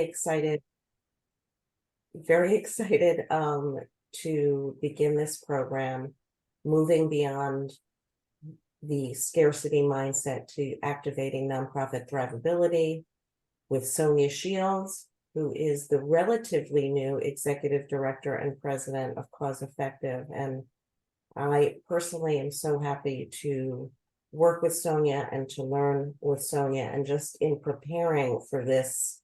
excited, very excited to begin this program, moving beyond the scarcity mindset to activating nonprofit thrivability with Sonya Shields, who is the relatively new executive director and president of Cause Effective. And I personally am so happy to work with Sonya and to learn with Sonya. And just in preparing for this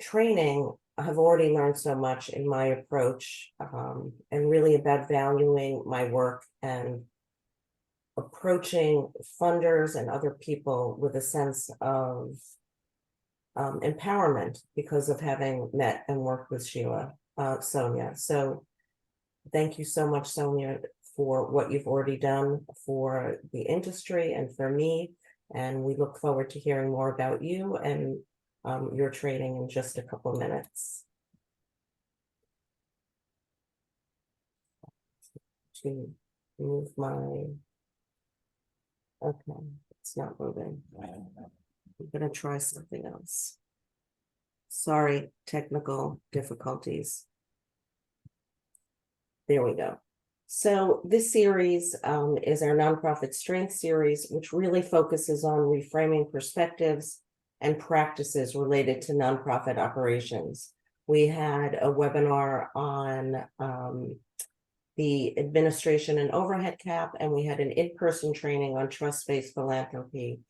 training, I have already learned so much in my approach, and really about valuing my work and approaching funders and other people with a sense of empowerment because of having met and worked with Sonya. So thank you so much, Sonya, for what you've already done for the industry and for me. And we look forward to hearing more about you and your training in just a couple of minutes. To move my, okay, it's not moving. I'm gonna try something else. Sorry, technical difficulties. There we go. So this series is our Nonprofit Strength series, which really focuses on reframing perspectives and practices related to nonprofit operations. We had a webinar on the administration and overhead cap, and we had an in-person training on trust-based philanthropy.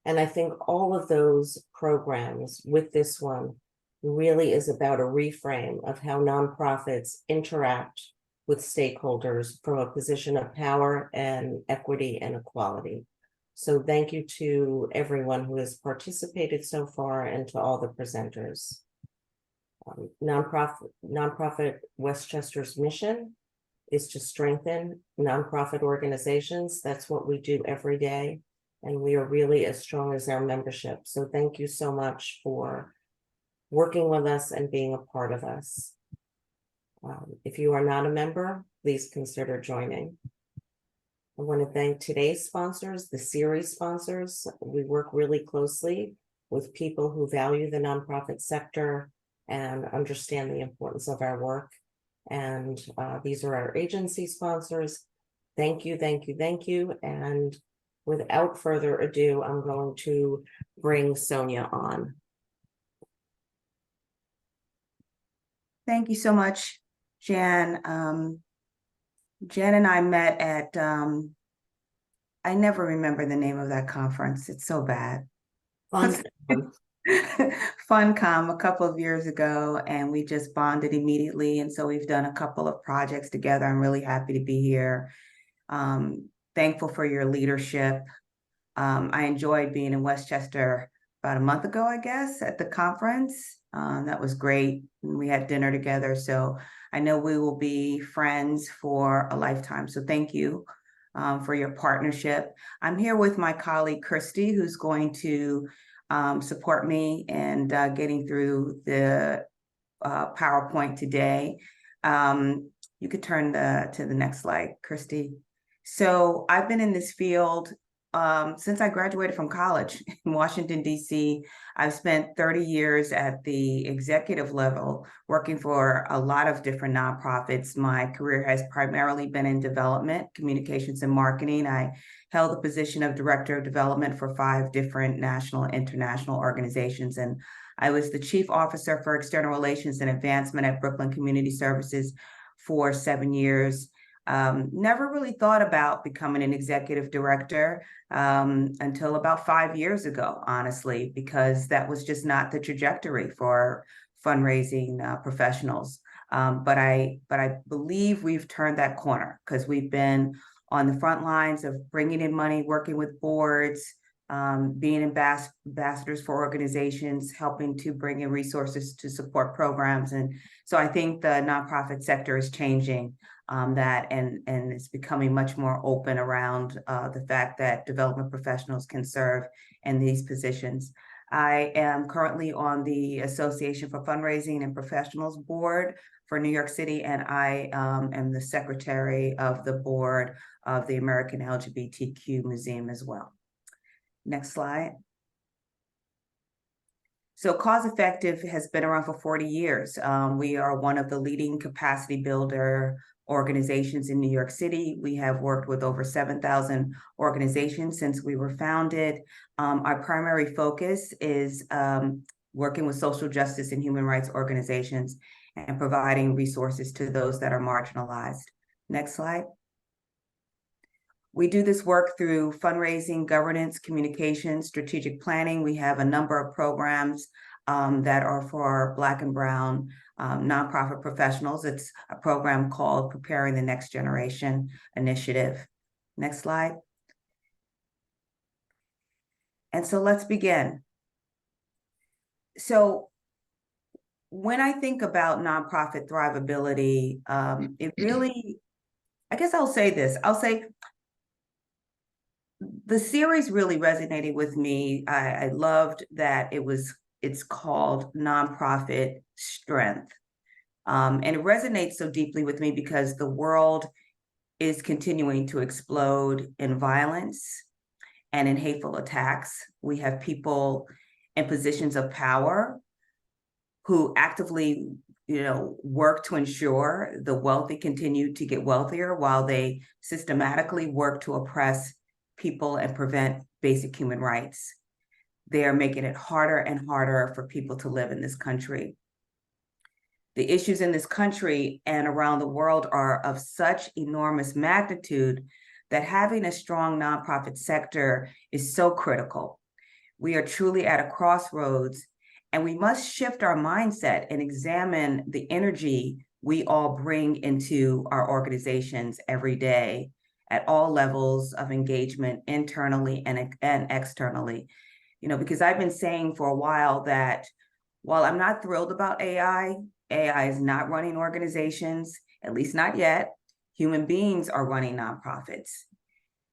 And I think all of those programs with this one really is about a reframe of how nonprofits interact with stakeholders from a position of power and equity and equality. So thank you to everyone who has participated so far and to all the presenters. Nonprofit Westchester's mission is to strengthen nonprofit organizations. That's what we do every day. And we are really as strong as our membership. So thank you so much for working with us and being a part of us. If you are not a member, please consider joining. I want to thank today's sponsors, the series sponsors. We work really closely with people who value the nonprofit sector and understand the importance of our work. And these are our agency sponsors. Thank you, thank you, thank you. And without further ado, I'm going to bring Sonya on. Thank you so much, Jan. Jan and I met at, I never remember the name of that conference. It's so bad. FunCom a couple of years ago, and we just bonded immediately. And so we've done a couple of projects together. I'm really happy to be here. Thankful for your leadership. I enjoyed being in Westchester about a month ago, I guess, at the conference. That was great. We had dinner together. So I know we will be friends for a lifetime. So thank you for your partnership. I'm here with my colleague, Christy, who's going to support me in getting through the PowerPoint today. You could turn to the next slide, Christy. So I've been in this field since I graduated from college in Washington, D.C. I've spent 30 years at the executive level working for a lot of different nonprofits. My career has primarily been in development, communications, and marketing. I held the position of director of development for 5 different national and international organizations. And I was the chief officer for external relations and advancement at Brooklyn Community Services for 7 years. Never really thought about becoming an executive director until about 5 years ago, honestly, because that was just not the trajectory for fundraising professionals. But I believe we've turned that corner because we've been on the front lines of bringing in money, working with boards, being ambassadors for organizations, helping to bring in resources to support programs. And so I think the nonprofit sector is changing that and it's becoming much more open around the fact that development professionals can serve in these positions. I am currently on the Association for Fundraising and Professionals Board for New York City, and I am the secretary of the board of the American LGBTQ Museum as well. Next slide. So Cause Effective has been around for 40 years. We are one of the leading capacity builder organizations in New York City. We have worked with over 7,000 organizations since we were founded. Our primary focus is working with social justice and human rights organizations and providing resources to those that are marginalized. Next slide. We do this work through fundraising, governance, communication, strategic planning. We have a number of programs that are for Black and Brown nonprofit professionals. It's a program called Preparing the Next Generation Initiative. Next slide. And so let's begin. So when I think about nonprofit thrivability, it really, I guess I'll say this. I'll say the series really resonated with me. I loved that it's called Nonprofit Strength. And it resonates so deeply with me because the world is continuing to explode in violence and in hateful attacks. We have people in positions of power who actively, work to ensure the wealthy continue to get wealthier while they systematically work to oppress people and prevent basic human rights. They are making it harder and harder for people to live in this country. The issues in this country and around the world are of such enormous magnitude that having a strong nonprofit sector is so critical. We are truly at a crossroads, and we must shift our mindset and examine the energy we all bring into our organizations every day at all levels of engagement, internally and externally. Because I've been saying for a while that while I'm not thrilled about AI is not running organizations, at least not yet. Human beings are running nonprofits.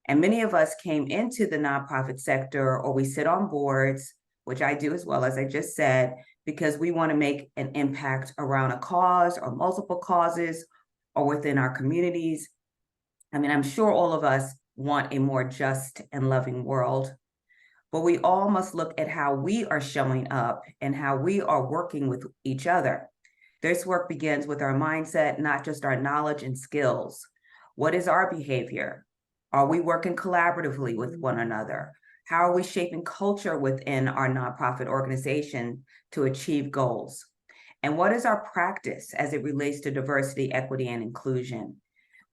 And many of us came into the nonprofit sector, or we sit on boards, which I do as well, as I just said, because we want to make an impact around a cause or multiple causes or within our communities. I mean, I'm sure all of us want a more just and loving world, but we all must look at how we are showing up and how we are working with each other. This work begins with our mindset, not just our knowledge and skills. What is our behavior? Are we working collaboratively with one another? How are we shaping culture within our nonprofit organization to achieve goals? And what is our practice as it relates to diversity, equity, and inclusion?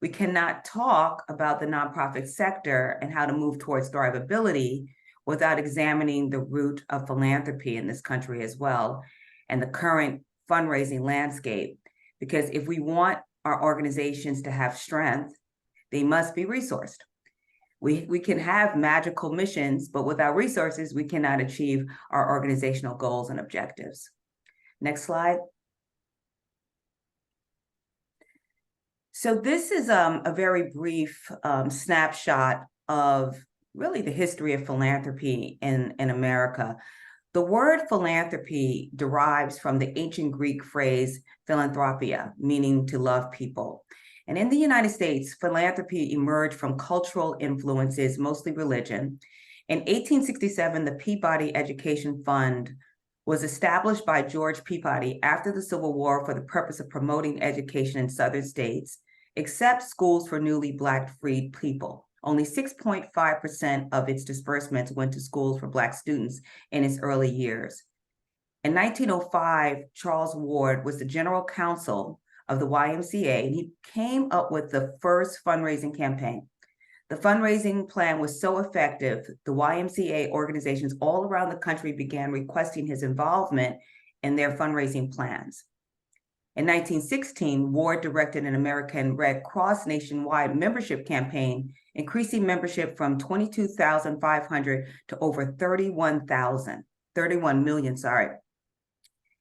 We cannot talk about the nonprofit sector and how to move towards thrivability without examining the root of philanthropy in this country as well, and the current fundraising landscape. Because if we want our organizations to have strength, they must be resourced. We can have magical missions, but without resources, we cannot achieve our organizational goals and objectives. Next slide. So this is a very brief snapshot of really the history of philanthropy in America. The word philanthropy derives from the ancient Greek phrase philanthropia, meaning to love people. And in the United States, philanthropy emerged from cultural influences, mostly religion. In 1867, the Peabody Education Fund was established by George Peabody after the Civil War for the purpose of promoting education in Southern states, except schools for newly Black freed people. Only 6.5% of its disbursements went to schools for Black students in its early years. In 1905, Charles Ward was the general counsel of the YMCA, and he came up with the first fundraising campaign. The fundraising plan was so effective, the YMCA organizations all around the country began requesting his involvement in their fundraising plans. In 1916, Ward directed an American Red Cross nationwide membership campaign, increasing membership from 22,500 to over 31 million.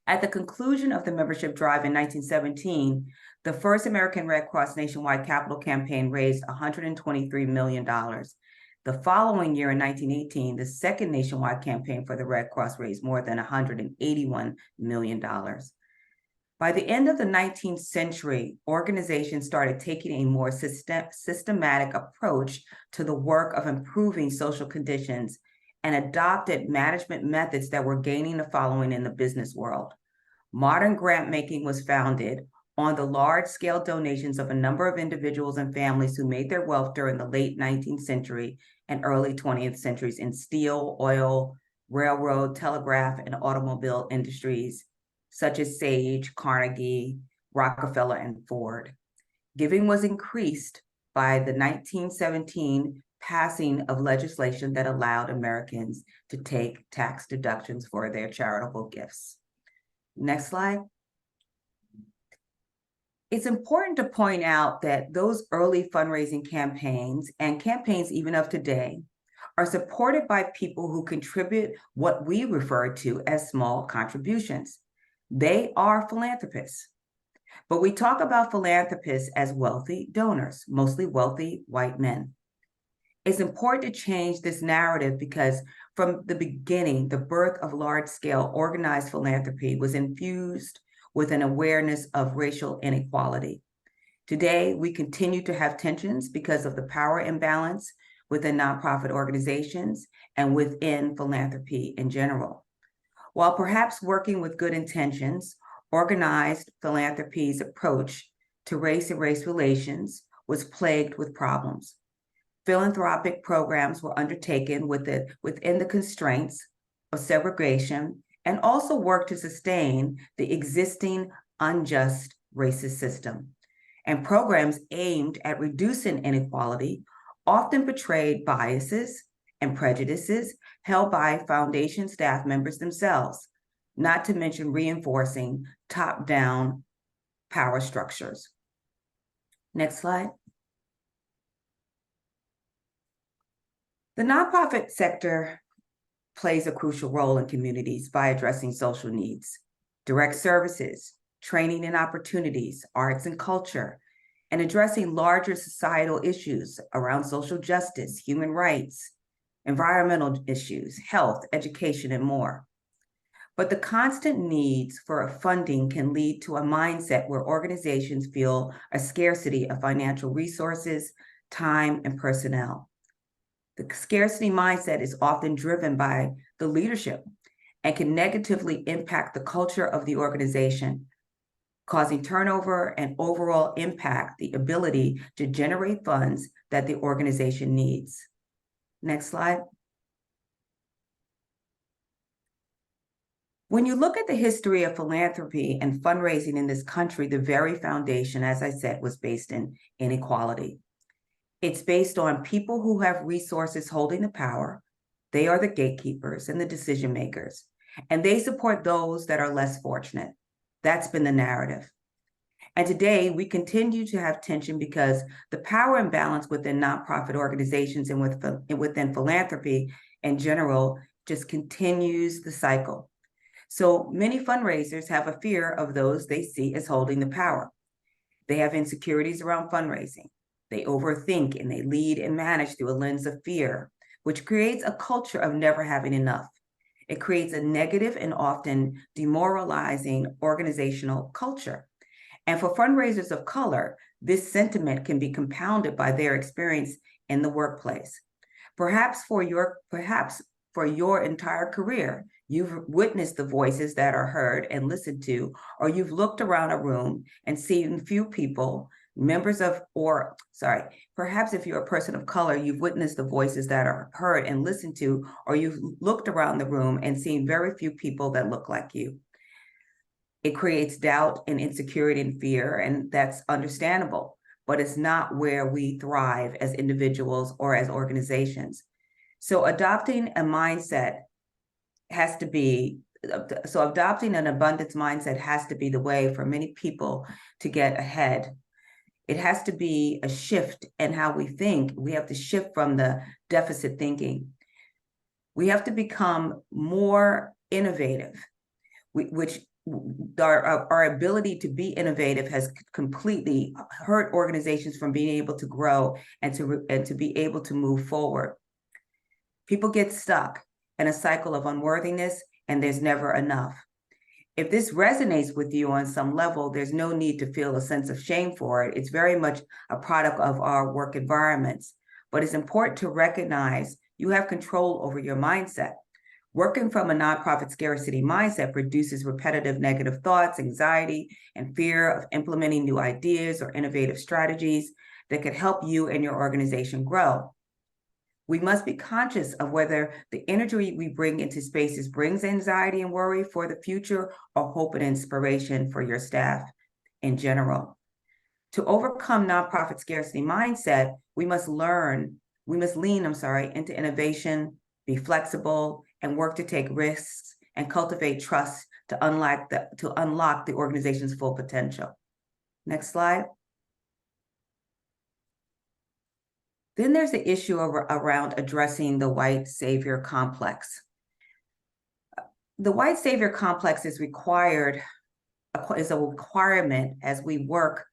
At the conclusion of the membership drive in 1917, the first American Red Cross nationwide capital campaign raised $123 million. The following year, in 1918, the second nationwide campaign for the Red Cross raised more than $181 million. By the end of the 19th century, organizations started taking a more systematic approach to the work of improving social conditions and adopted management methods that were gaining a following in the business world. Modern grant making was founded on the large-scale donations of a number of individuals and families who made their wealth during the late 19th century and early 20th centuries in steel, oil, railroad, telegraph, and automobile industries, such as Sage, Carnegie, Rockefeller, and Ford. Giving was increased by the 1917 passing of legislation that allowed Americans to take tax deductions for their charitable gifts. Next slide. It's important to point out that those early fundraising campaigns and campaigns even of today are supported by people who contribute what we refer to as small contributions. They are philanthropists. But we talk about philanthropists as wealthy donors, mostly wealthy white men. It's important to change this narrative because from the beginning, the birth of large-scale organized philanthropy was infused with an awareness of racial inequality. Today, we continue to have tensions because of the power imbalance within nonprofit organizations and within philanthropy in general. While perhaps working with good intentions, organized philanthropy's approach to race and race relations was plagued with problems. Philanthropic programs were undertaken within the constraints of segregation and also worked to sustain the existing unjust racist system. And programs aimed at reducing inequality often portrayed biases and prejudices held by foundation staff members themselves, not to mention reinforcing top-down power structures. Next slide. The nonprofit sector plays a crucial role in communities by addressing social needs, direct services, training and opportunities, arts and culture, and addressing larger societal issues around social justice, human rights, environmental issues, health, education, and more. But the constant needs for funding can lead to a mindset where organizations feel a scarcity of financial resources, time, and personnel. The scarcity mindset is often driven by the leadership and can negatively impact the culture of the organization, causing turnover and overall impact the ability to generate funds that the organization needs. Next slide. When you look at the history of philanthropy and fundraising in this country, the very foundation, as I said, was based in inequality. It's based on people who have resources holding the power. They are the gatekeepers and the decision makers, and they support those that are less fortunate. That's been the narrative. And today we continue to have tension because the power imbalance within nonprofit organizations and within philanthropy in general just continues the cycle. So many fundraisers have a fear of those they see as holding the power. They have insecurities around fundraising. They overthink and they lead and manage through a lens of fear, which creates a culture of never having enough. It creates a negative and often demoralizing organizational culture. And for fundraisers of color, this sentiment can be compounded by their experience in the workplace. Perhaps for your entire career, you've witnessed the voices that are heard and listened to, or you've looked around a room and seen few people, perhaps if you're a person of color, you've witnessed the voices that are heard and listened to, or you've looked around the room and seen very few people that look like you. It creates doubt and insecurity and fear, and that's understandable, but it's not where we thrive as individuals or as organizations. So adopting an abundance mindset has to be the way for many people to get ahead. It has to be a shift in how we think. We have to shift from the deficit thinking. We have to become more innovative, which our ability to be innovative has completely hurt organizations from being able to grow and to be able to move forward. People get stuck in a cycle of unworthiness, and there's never enough. If this resonates with you on some level, there's no need to feel a sense of shame for it. It's very much a product of our work environments, but it's important to recognize you have control over your mindset. Working from a nonprofit scarcity mindset produces repetitive negative thoughts, anxiety, and fear of implementing new ideas or innovative strategies that could help you and your organization grow. We must be conscious of whether the energy we bring into spaces brings anxiety and worry for the future or hope and inspiration for your staff in general. To overcome nonprofit scarcity mindset, we must lean into innovation, be flexible, and work to take risks and cultivate trust to unlock the organization's full potential. Next slide. Then there's the issue around addressing the white savior complex. The white savior complex is a requirement as we work.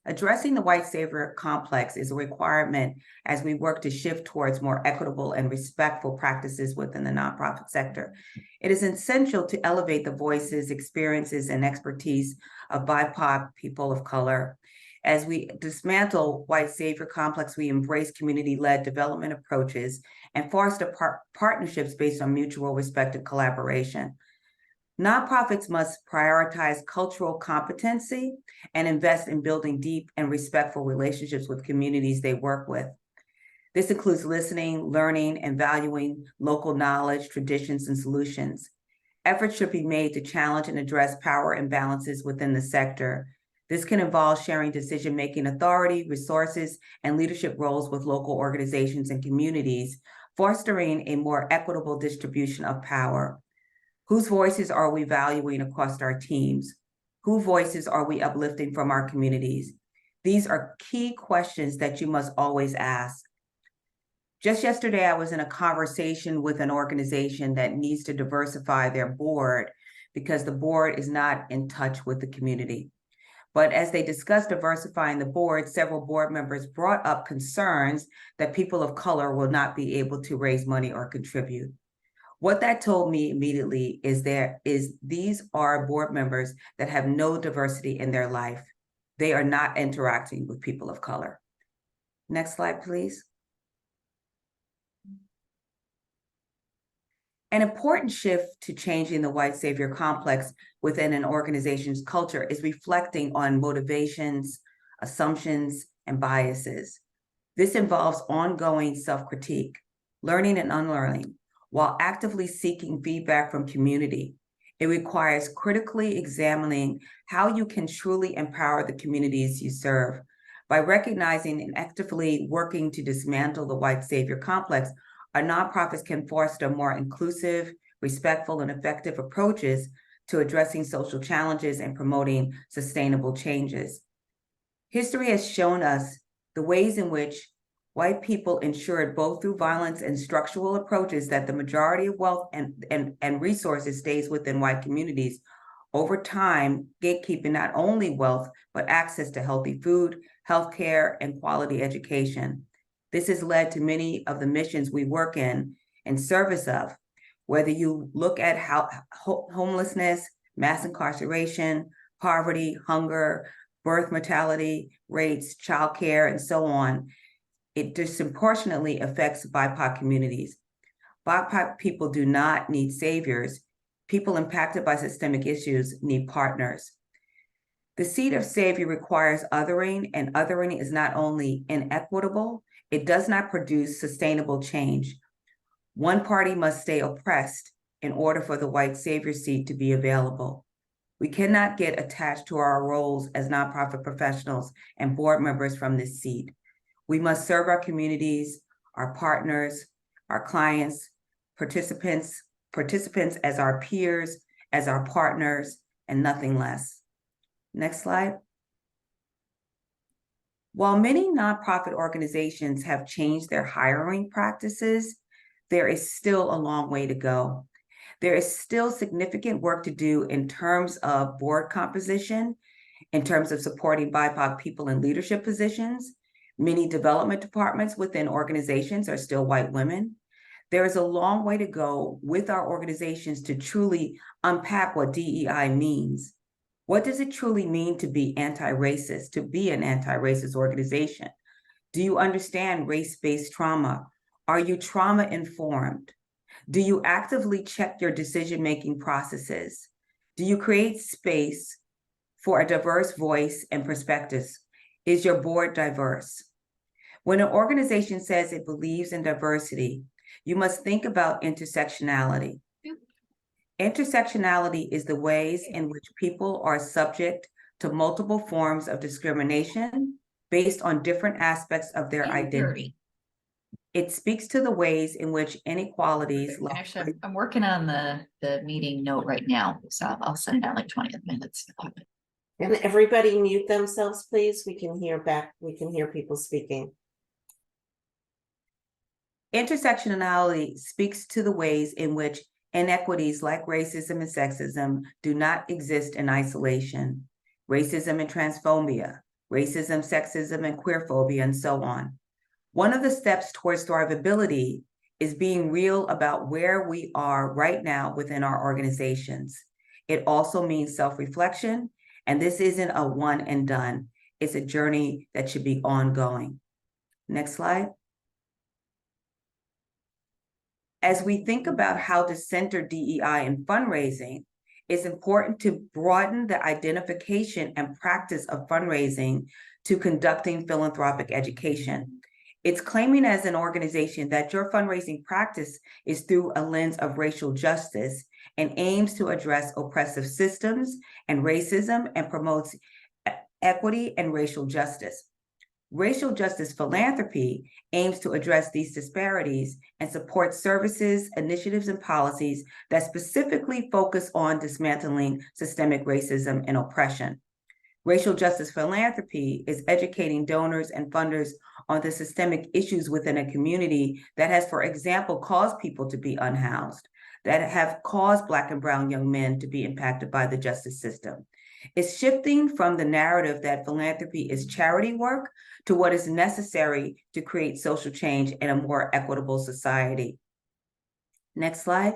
Addressing the white savior complex is a requirement as we work to shift towards more equitable and respectful practices within the nonprofit sector. It is essential to elevate the voices, experiences, and expertise of BIPOC people of color. As we dismantle white savior complex, we embrace community-led development approaches and foster partnerships based on mutual respect and collaboration. Nonprofits must prioritize cultural competency and invest in building deep and respectful relationships with communities they work with. This includes listening, learning, and valuing local knowledge, traditions, and solutions. Efforts should be made to challenge and address power imbalances within the sector. This can involve sharing decision-making authority, resources, and leadership roles with local organizations and communities, fostering a more equitable distribution of power. Whose voices are we valuing across our teams? Whose voices are we uplifting from our communities? These are key questions that you must always ask. Just yesterday, I was in a conversation with an organization that needs to diversify their board because the board is not in touch with the community. But as they discussed diversifying the board, several board members brought up concerns that people of color will not be able to raise money or contribute. What that told me immediately is these are board members that have no diversity in their life. They are not interacting with people of color. Next slide, please. An important shift to changing the white savior complex within an organization's culture is reflecting on motivations, assumptions, and biases. This involves ongoing self-critique, learning and unlearning, while actively seeking feedback from community. It requires critically examining how you can truly empower the communities you serve. By recognizing and actively working to dismantle the white savior complex, our nonprofits can foster more inclusive, respectful, and effective approaches to addressing social challenges and promoting sustainable changes. History has shown us the ways in which white people ensured, both through violence and structural approaches, that the majority of wealth and resources stays within white communities. Over time, gatekeeping not only wealth, but access to healthy food, healthcare, and quality education. This has led to many of the missions we work in service of, whether you look at how homelessness, mass incarceration, poverty, hunger, birth mortality rates, childcare, and so on. It disproportionately affects BIPOC communities. BIPOC people do not need saviors. People impacted by systemic issues need partners. The seed of savior requires othering, and othering is not only inequitable, it does not produce sustainable change. One party must stay oppressed in order for the white savior seat to be available. We cannot get attached to our roles as nonprofit professionals and board members from this seat. We must serve our communities, our partners, our clients, participants as our peers, as our partners, and nothing less. Next slide. While many nonprofit organizations have changed their hiring practices, there is still a long way to go. There is still significant work to do in terms of board composition, in terms of supporting BIPOC people in leadership positions. Many development departments within organizations are still white women. There is a long way to go with our organizations to truly unpack what DEI means. What does it truly mean to be anti-racist, to be an anti-racist organization? Do you understand race-based trauma? Are you trauma informed? Do you actively check your decision-making processes? Do you create space for a diverse voice and perspectives? Is your board diverse? When an organization says it believes in diversity, you must think about intersectionality. Intersectionality is the ways in which people are subject to multiple forms of discrimination based on different aspects of their identity. It speaks to the ways in which inequalities. Actually, I'm working on the meeting note right now, so I'll send it out like 20 minutes. And everybody mute themselves, please. We can hear people speaking. Intersectionality speaks to the ways in which inequities like racism and sexism do not exist in isolation. Racism and transphobia, racism, sexism, and queerphobia, and so on. One of the steps towards thrivability is being real about where we are right now within our organizations. It also means self-reflection, and this isn't a one and done. It's a journey that should be ongoing. Next slide. As we think about how to center DEI in fundraising, it's important to broaden the identification and practice of fundraising to conducting philanthropic education. It's claiming as an organization that your fundraising practice is through a lens of racial justice and aims to address oppressive systems and racism and promotes equity and racial justice. Racial justice philanthropy aims to address these disparities and support services, initiatives, and policies that specifically focus on dismantling systemic racism and oppression. Racial justice philanthropy is educating donors and funders on the systemic issues within a community that has, for example, caused people to be unhoused, that have caused Black and brown young men to be impacted by the justice system. It's shifting from the narrative that philanthropy is charity work to what is necessary to create social change in a more equitable society. Next slide.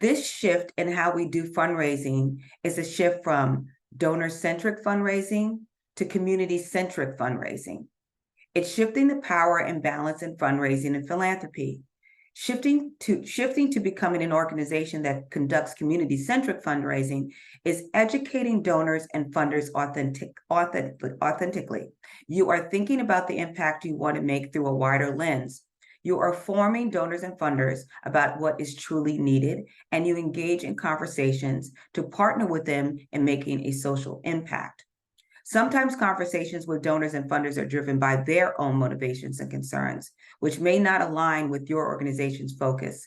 This shift in how we do fundraising is a shift from donor-centric fundraising to community-centric fundraising. It's shifting the power and balance in fundraising and philanthropy. Shifting to becoming an organization that conducts community-centric fundraising is educating donors and funders authentically. You are thinking about the impact you want to make through a wider lens. You are informing donors and funders about what is truly needed, and you engage in conversations to partner with them in making a social impact. Sometimes conversations with donors and funders are driven by their own motivations and concerns, which may not align with your organization's focus.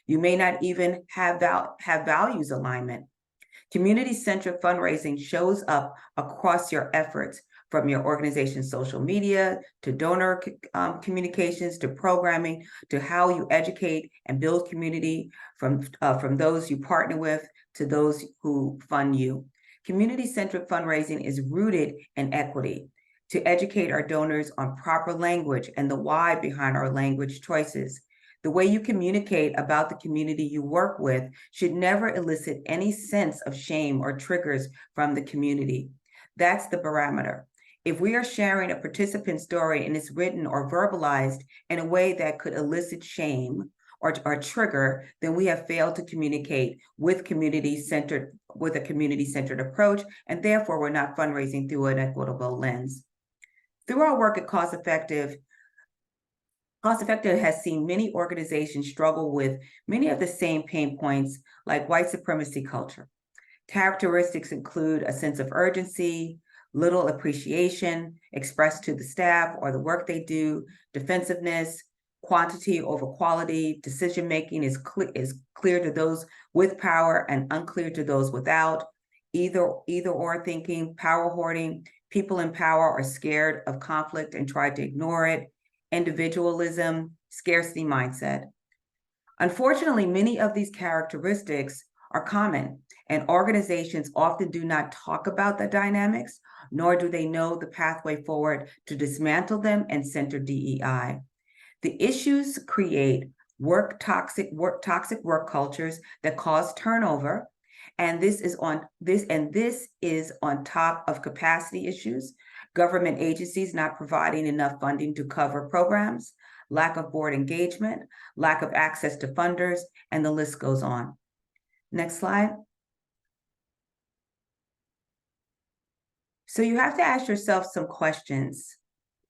You may not even have values alignment. Community-centric fundraising shows up across your efforts, from your organization's social media, to donor communications, to programming, to how you educate and build community, from those you partner with to those who fund you. Community-centric fundraising is rooted in equity, to educate our donors on proper language and the why behind our language choices. The way you communicate about the community you work with should never elicit any sense of shame or triggers from the community. That's the parameter. If we are sharing a participant story and it's written or verbalized in a way that could elicit shame or trigger, then we have failed to communicate with a community-centered approach, and therefore we're not fundraising through an equitable lens. Through our work at Cost Effective has seen many organizations struggle with many of the same pain points, like white supremacy culture. Characteristics include a sense of urgency, little appreciation expressed to the staff or the work they do, defensiveness, quantity over quality, decision-making is clear to those with power and unclear to those without, either or thinking, power hoarding, people in power are scared of conflict and try to ignore it, individualism, scarcity mindset. Unfortunately, many of these characteristics are common, and organizations often do not talk about the dynamics, nor do they know the pathway forward to dismantle them and center DEI. The issues create toxic work cultures that cause turnover, and this is on top of capacity issues, government agencies not providing enough funding to cover programs, lack of board engagement, lack of access to funders, and the list goes on. Next slide. So you have to ask yourself some questions.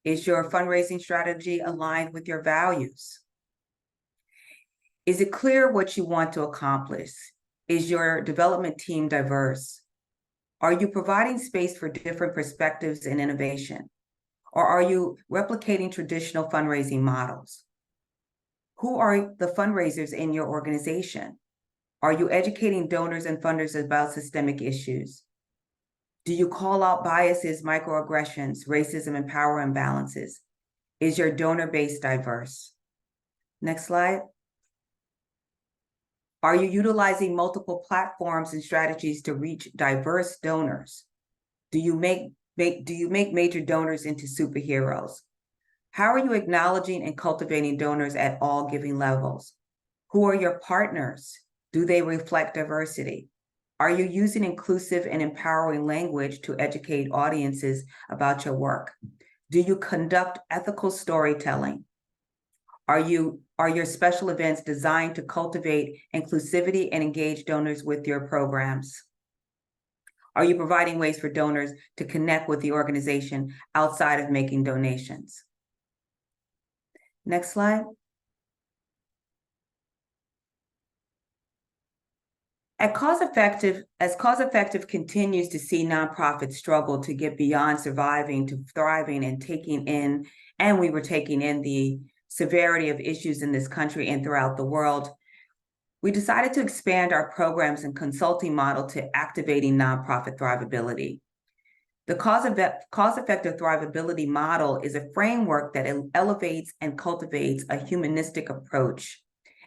Is your fundraising strategy aligned with your values? Is it clear what you want to accomplish? Is your development team diverse? Are you providing space for different perspectives and innovation? Or are you replicating traditional fundraising models? Who are the fundraisers in your organization? Are you educating donors and funders about systemic issues? Do you call out biases, microaggressions, racism, and power imbalances? Is your donor base diverse? Next slide. Are you utilizing multiple platforms and strategies to reach diverse donors? Do you make major donors into superheroes? How are you acknowledging and cultivating donors at all giving levels? Who are your partners? Do they reflect diversity? Are you using inclusive and empowering language to educate audiences about your work? Do you conduct ethical storytelling? Are your special events designed to cultivate inclusivity and engage donors with your programs? Are you providing ways for donors to connect with the organization outside of making donations? Next slide. As Cause Effective continues to see nonprofits struggle to get beyond surviving to thriving and taking in the severity of issues in this country and throughout the world, we decided to expand our programs and consulting model to Activating Nonprofit Thrivability. The cause-effective thrivability model is a framework that elevates and cultivates a humanistic approach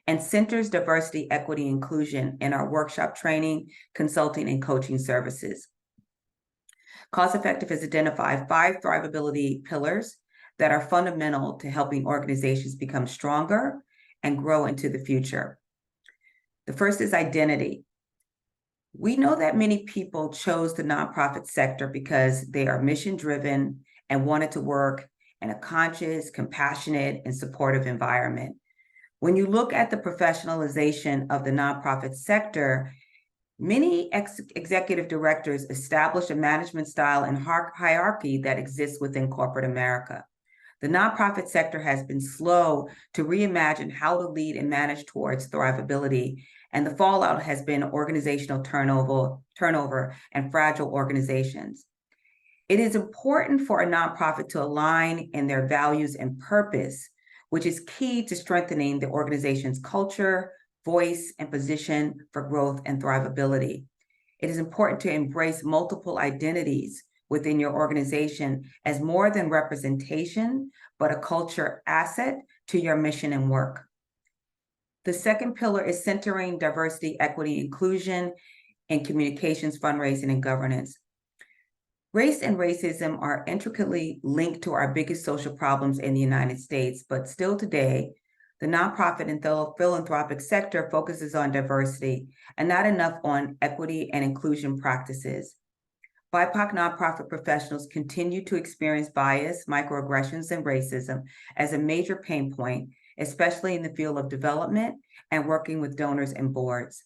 and centers diversity, equity, inclusion in our workshop training, consulting, and coaching services. Cause Effective has identified 5 Thrivability Pillars that are fundamental to helping organizations become stronger and grow into the future. The first is identity. We know that many people chose the nonprofit sector because they are mission-driven and wanted to work in a conscious, compassionate, and supportive environment. When you look at the professionalization of the nonprofit sector, many executive directors establish a management style and hierarchy that exists within corporate America. The nonprofit sector has been slow to reimagine how to lead and manage towards thrivability, and the fallout has been organizational turnover and fragile organizations. It is important for a nonprofit to align in their values and purpose, which is key to strengthening the organization's culture, voice, and position for growth and thrivability. It is important to embrace multiple identities within your organization as more than representation, but a culture asset to your mission and work. The second pillar is centering diversity, equity, inclusion in communications, fundraising, and governance. Race and racism are intricately linked to our biggest social problems in the United States, but still today, the nonprofit and philanthropic sector focuses on diversity and not enough on equity and inclusion practices. BIPOC nonprofit professionals continue to experience bias, microaggressions, and racism as a major pain point, especially in the field of development and working with donors and boards.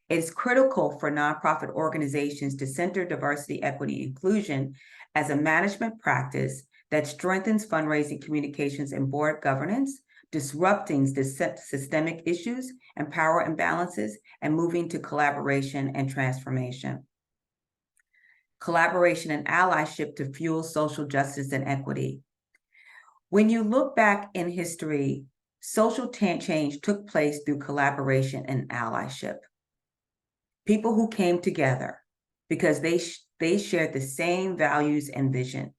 It is critical for nonprofit organizations to center diversity, equity, inclusion as a management practice that strengthens fundraising, communications, and board governance, disrupting the systemic issues and power imbalances, and moving to collaboration and transformation. Collaboration and allyship to fuel social justice and equity. When you look back in history, social change took place through collaboration and allyship. People who came together because they shared the same values and vision.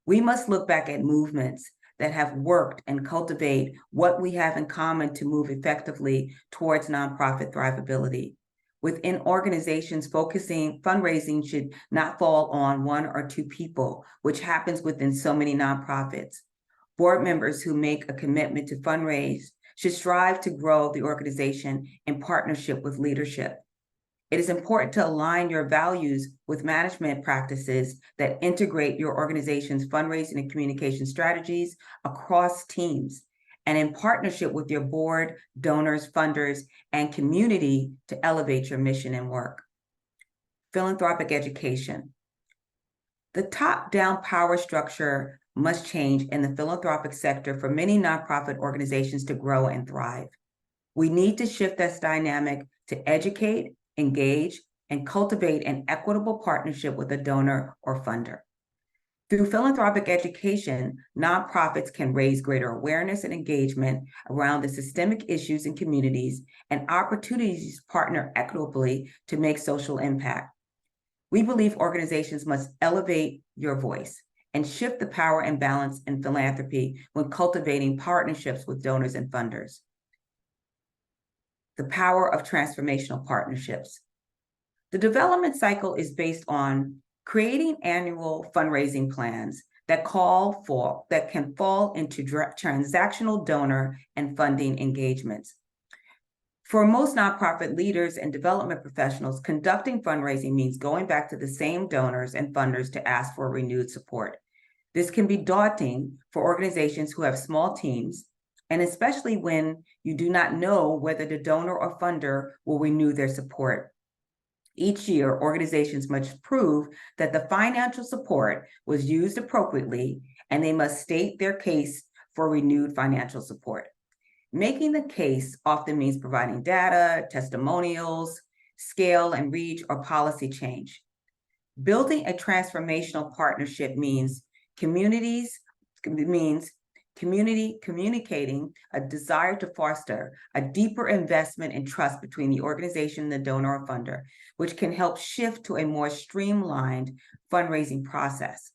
We must look back at movements that have worked and cultivate what we have in common to move effectively towards nonprofit thrivability. Within organizations, fundraising should not fall on 1 or 2 people, which happens within so many nonprofits. Board members who make a commitment to fundraise should strive to grow the organization in partnership with leadership. It is important to align your values with management practices that integrate your organization's fundraising and communication strategies across teams and in partnership with your board, donors, funders, and community to elevate your mission and work. Philanthropic education. The top-down power structure must change in the philanthropic sector for many nonprofit organizations to grow and thrive. We need to shift this dynamic to educate, engage, and cultivate an equitable partnership with a donor or funder. Through philanthropic education, nonprofits can raise greater awareness and engagement around the systemic issues in communities and opportunities to partner equitably to make social impact. We believe organizations must elevate your voice and shift the power and balance in philanthropy when cultivating partnerships with donors and funders. The power of transformational partnerships. The development cycle is based on creating annual fundraising plans that can fall into transactional donor and funding engagements. For most nonprofit leaders and development professionals, conducting fundraising means going back to the same donors and funders to ask for renewed support. This can be daunting for organizations who have small teams, and especially when you do not know whether the donor or funder will renew their support. Each year, organizations must prove that the financial support was used appropriately, and they must state their case for renewed financial support. Making the case often means providing data, testimonials, scale and reach, or policy change. Building a transformational partnership means communicating a desire to foster a deeper investment and trust between the organization and the donor or funder, which can help shift to a more streamlined fundraising process.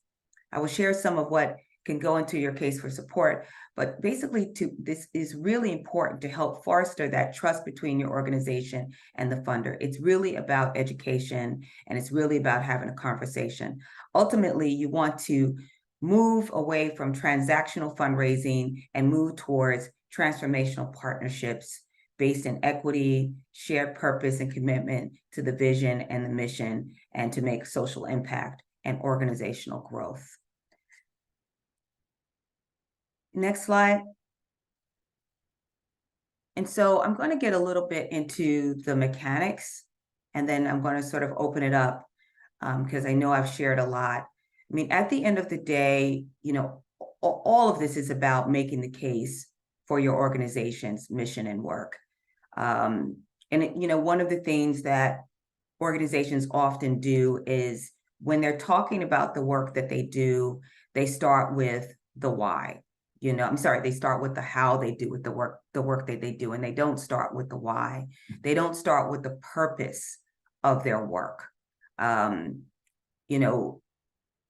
I will share some of what can go into your case for support, but basically this is really important to help foster that trust between your organization and the funder. It's really about education, and it's really about having a conversation. Ultimately, you want to move away from transactional fundraising and move towards transformational partnerships based in equity, shared purpose, and commitment to the vision and the mission, and to make social impact and organizational growth. Next slide. And so I'm going to get a little bit into the mechanics, and then I'm going to sort of open it up because I know I've shared a lot. I mean, at the end of the day, you know, all of this is about making the case for your organization's mission and work. And, you know, one of the things that organizations often do is when they're talking about the work that they do, they start with the why. You know, I'm sorry, they start with the how they do with the work that they do, and they don't start with the why. They don't start with the purpose of their work. You know,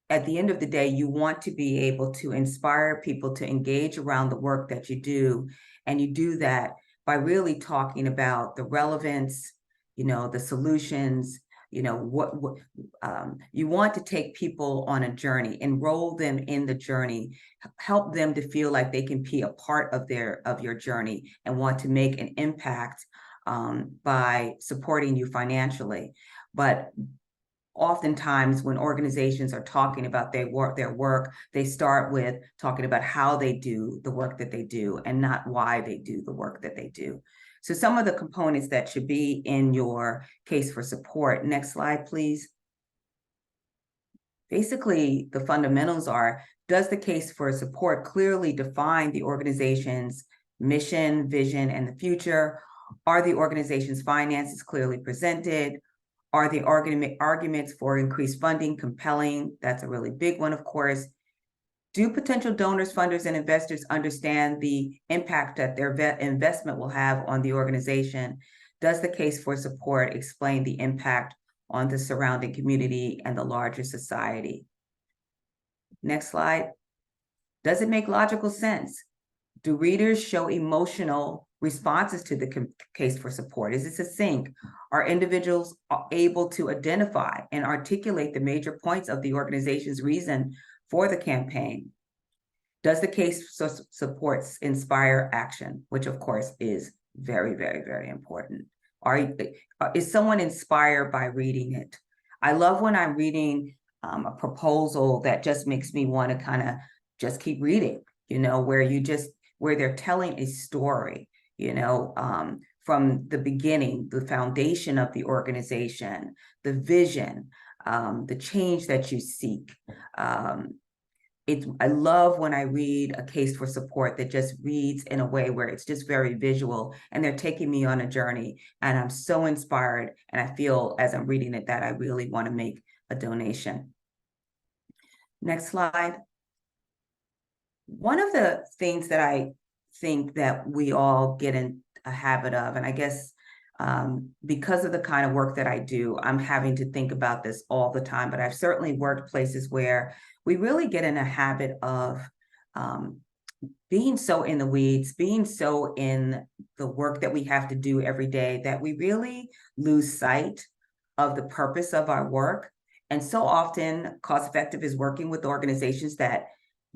at the end of the day, you want to be able to inspire people to engage around the work that you do. And you do that by really talking about the relevance, you know, the solutions, you know, what you want to take people on a journey, enroll them in the journey, help them to feel like they can be a part of your journey and want to make an impact by supporting you financially. But oftentimes when organizations are talking about their work, they start with talking about how they do the work that they do and not why they do the work that they do. So some of the components that should be in your case for support. Next slide, please. Basically, the fundamentals are, does the case for support clearly define the organization's mission, vision, and the future? Are the organization's finances clearly presented? Are the arguments for increased funding compelling? That's a really big one, of course. Do potential donors, funders, and investors understand the impact that their investment will have on the organization? Does the case for support explain the impact on the surrounding community and the larger society? Next slide. Does it make logical sense? Do readers show emotional responses to the case for support? Is it succinct? Are individuals able to identify and articulate the major points of the organization's reason for the campaign? Does the case for support inspire action, which of course is very, very, very important? Is someone inspired by reading it? I love when I'm reading a proposal that just makes me want to kind of just keep reading, where they're telling a story, from the beginning, the foundation of the organization, the vision, the change that you seek. I love when I read a case for support that just reads in a way where it's just very visual and they're taking me on a journey, and I'm so inspired, and I feel as I'm reading it that I really want to make a donation. Next slide. One of the things that I think that we all get in a habit of, and I guess because of the kind of work that I do, I'm having to think about this all the time, but I've certainly worked places where we really get in a habit of being so in the weeds, being so in the work that we have to do every day, that we really lose sight of the purpose of our work. And so often, Cost Effective is working with organizations that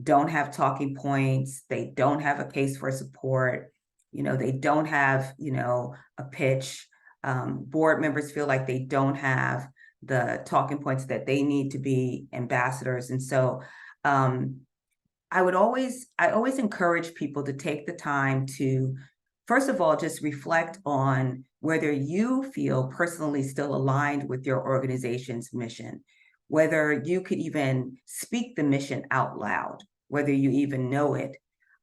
don't have talking points, they don't have a case for support, they don't have, a pitch. Board members feel like they don't have the talking points that they need to be ambassadors. And so I always encourage people to take the time to, first of all, just reflect on whether you feel personally still aligned with your organization's mission, whether you could even speak the mission out loud, whether you even know it.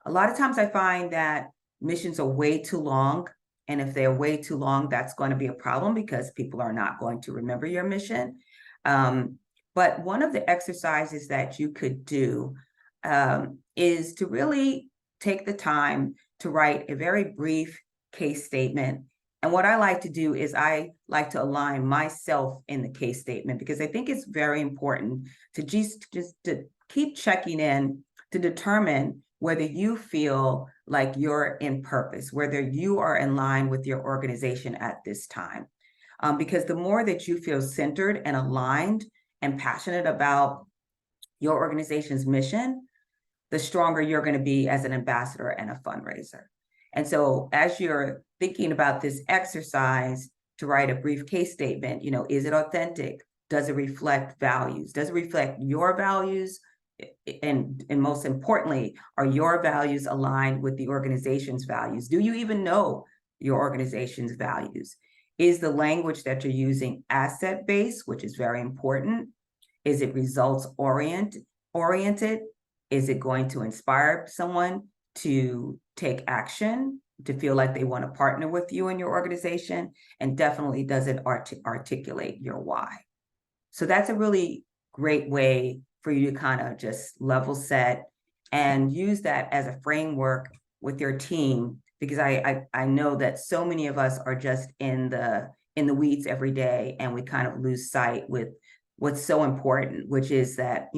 A lot of times I find that missions are way too long. And if they're way too long, that's going to be a problem because people are not going to remember your mission. But one of the exercises that you could do is to really take the time to write a very brief case statement. And what I like to do is I like to align myself in the case statement, because I think it's very important to just to keep checking in to determine whether you feel like you're in purpose, whether you are in line with your organization at this time. Because the more that you feel centered and aligned and passionate about your organization's mission, the stronger you're going to be as an ambassador and a fundraiser. And so as you're thinking about this exercise to write a brief case statement, is it authentic? Does it reflect values? Does it reflect your values? And most importantly, are your values aligned with the organization's values? Do you even know your organization's values? Is the language that you're using asset-based, which is very important? Is it results-oriented? Is it going to inspire someone to take action, to feel like they want to partner with you in your organization? And definitely, does it articulate your why? So that's a really great way for you to kind of just level set and use that as a framework with your team, because I know that so many of us are just in the weeds every day, and we kind of lose sight with what's so important, which is that,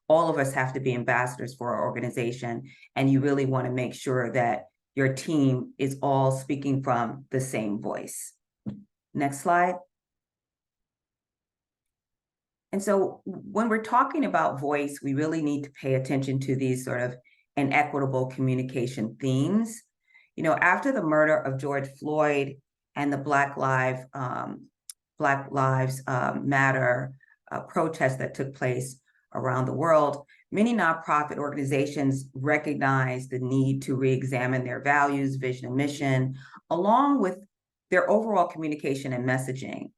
all of us have to be ambassadors for our organization, and you really want to make sure that your team is all speaking from the same voice. Next slide. And so when we're talking about voice, we really need to pay attention to these sort of inequitable communication themes. After the murder of George Floyd and the Black Lives Matter protests that took place around the world, many nonprofit organizations recognize the need to re-examine their values, vision, and mission, along with their overall communication and messaging.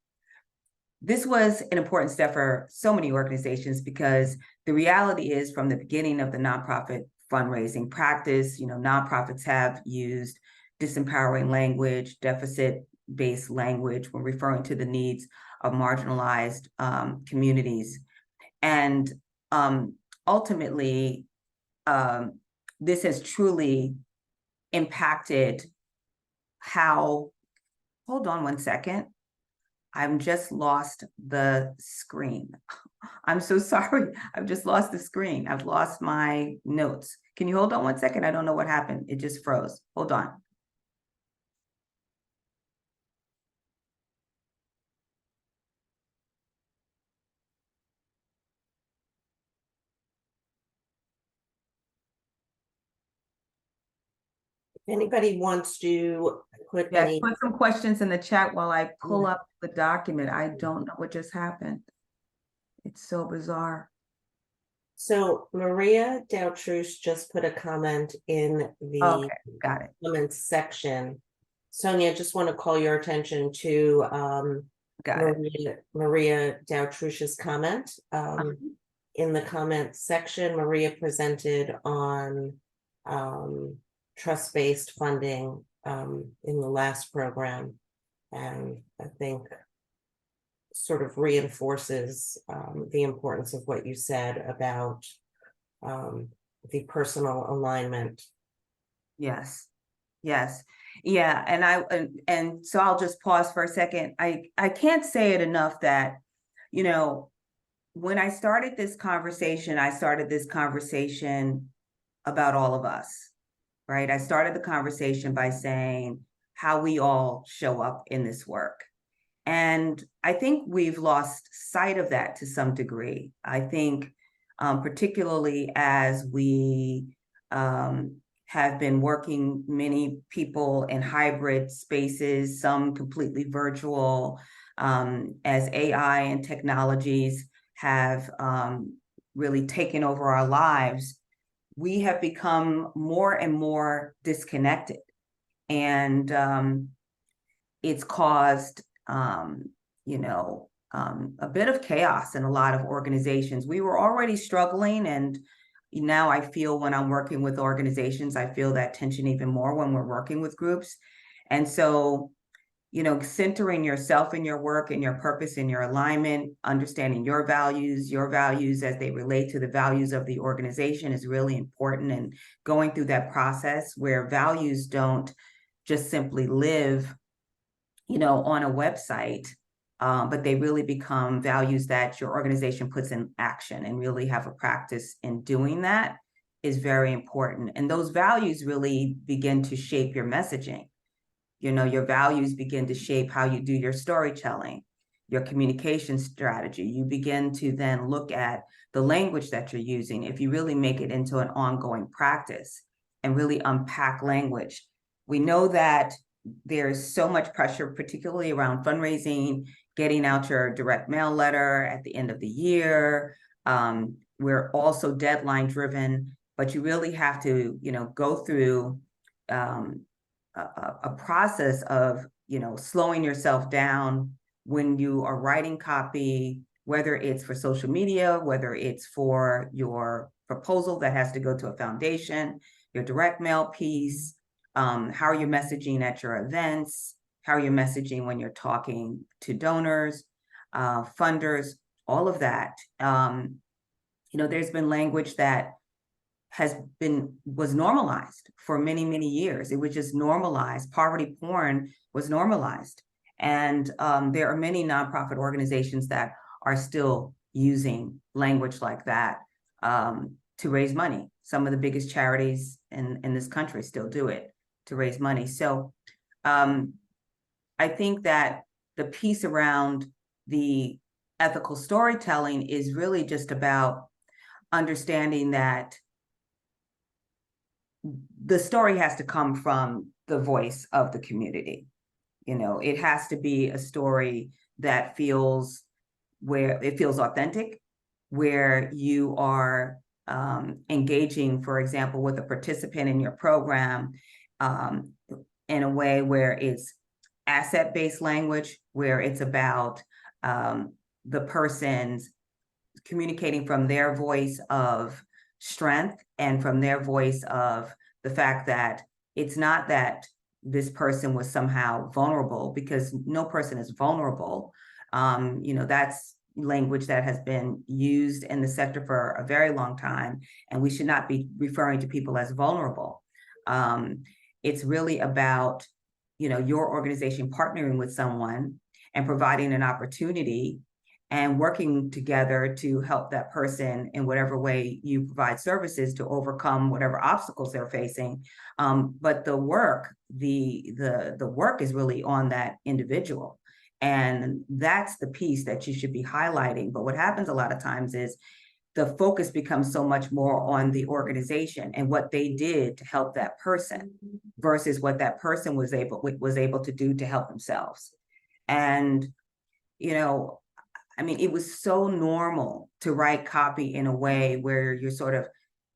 This was an important step for so many organizations, because the reality is, from the beginning of the nonprofit fundraising practice, nonprofits have used disempowering language, deficit-based language when referring to the needs of marginalized communities. And ultimately, this has truly impacted how, hold on one second. I've just lost the screen. I'm so sorry. I've just lost the screen. I've lost my notes. Can you hold on one second? I don't know what happened. It just froze. Hold on. Anybody wants to put Yes, any, put some questions in the chat while I pull up the document. I don't know what just happened. It's so bizarre. so Maria Doutruche just put a comment in the Okay, got it. comments section. Sonia, I just want to call your attention to Got it. Maria Doutruche's comment. In the comment section, Maria presented on trust-based funding in the last program. And I think sort of reinforces the importance of what you said about the personal alignment. Yes. Yes. Yeah. And so I'll just pause for a second. I can't say it enough that, you know, when I started this conversation about all of us, right? I started the conversation by saying how we all show up in this work. And I think we've lost sight of that to some degree. I think particularly as we have been working, many people in hybrid spaces, some completely virtual, as AI and technologies have really taken over our lives, we have become more and more disconnected. And it's caused a bit of chaos in a lot of organizations. We were already struggling, and now I feel when I'm working with organizations, I feel that tension even more when we're working with groups. And so, centering yourself in your work and your purpose and your alignment, understanding your values as they relate to the values of the organization is really important. And going through that process where values don't just simply live on a website, but they really become values that your organization puts in action and really have a practice in doing that is very important. And those values really begin to shape your messaging. Your values begin to shape how you do your storytelling, your communication strategy. You begin to then look at the language that you're using. If you really make it into an ongoing practice and really unpack language, we know that there's so much pressure, particularly around fundraising, getting out your direct mail letter at the end of the year. We're also deadline driven, but you really have to, go through a process of, slowing yourself down when you are writing copy, whether it's for social media, whether it's for your proposal that has to go to a foundation, your direct mail piece, how are you messaging at your events, how are you messaging when you're talking to donors, funders, all of that. There's been language that was normalized for many, many years. It was just normalized. Poverty porn was normalized. And there are many nonprofit organizations that are still using language like that to raise money. Some of the biggest charities in this country still do it to raise money. So I think that the piece around the ethical storytelling is really just about understanding that the story has to come from the voice of the community. It has to be a story that feels authentic, where you are engaging, for example, with a participant in your program in a way where it's asset-based language, where it's about the person's communicating from their voice of strength and from their voice of the fact that it's not that this person was somehow vulnerable, because no person is vulnerable. That's language that has been used in the sector for a very long time, and we should not be referring to people as vulnerable. It's really about, your organization partnering with someone and providing an opportunity and working together to help that person in whatever way you provide services to overcome whatever obstacles they're facing. But the work, the work is really on that individual. And that's the piece that you should be highlighting. But what happens a lot of times is the focus becomes so much more on the organization and what they did to help that person versus what that person was able to do to help themselves. And, you know, I mean, it was so normal to write copy in a way where you're sort of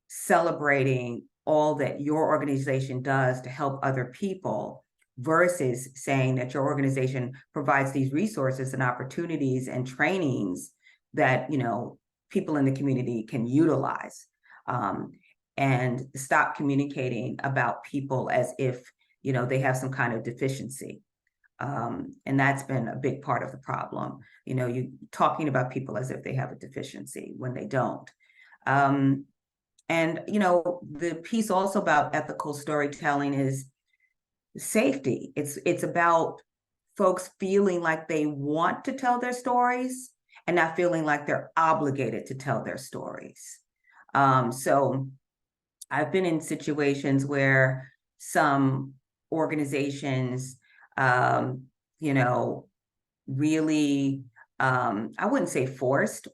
celebrating all that your organization does to help other people versus saying that your organization provides these resources and opportunities and trainings that, you know, people in the community can utilize, and stop communicating about people as if, you know, they have some kind of deficiency. And that's been a big part of the problem. You know, you talking about people as if they have a deficiency when they don't. And, you know, the piece also about ethical storytelling is safety. It's about folks feeling like they want to tell their stories and not feeling like they're obligated to tell their stories. So I've been in situations where some organizations, you know, really, I wouldn't say forced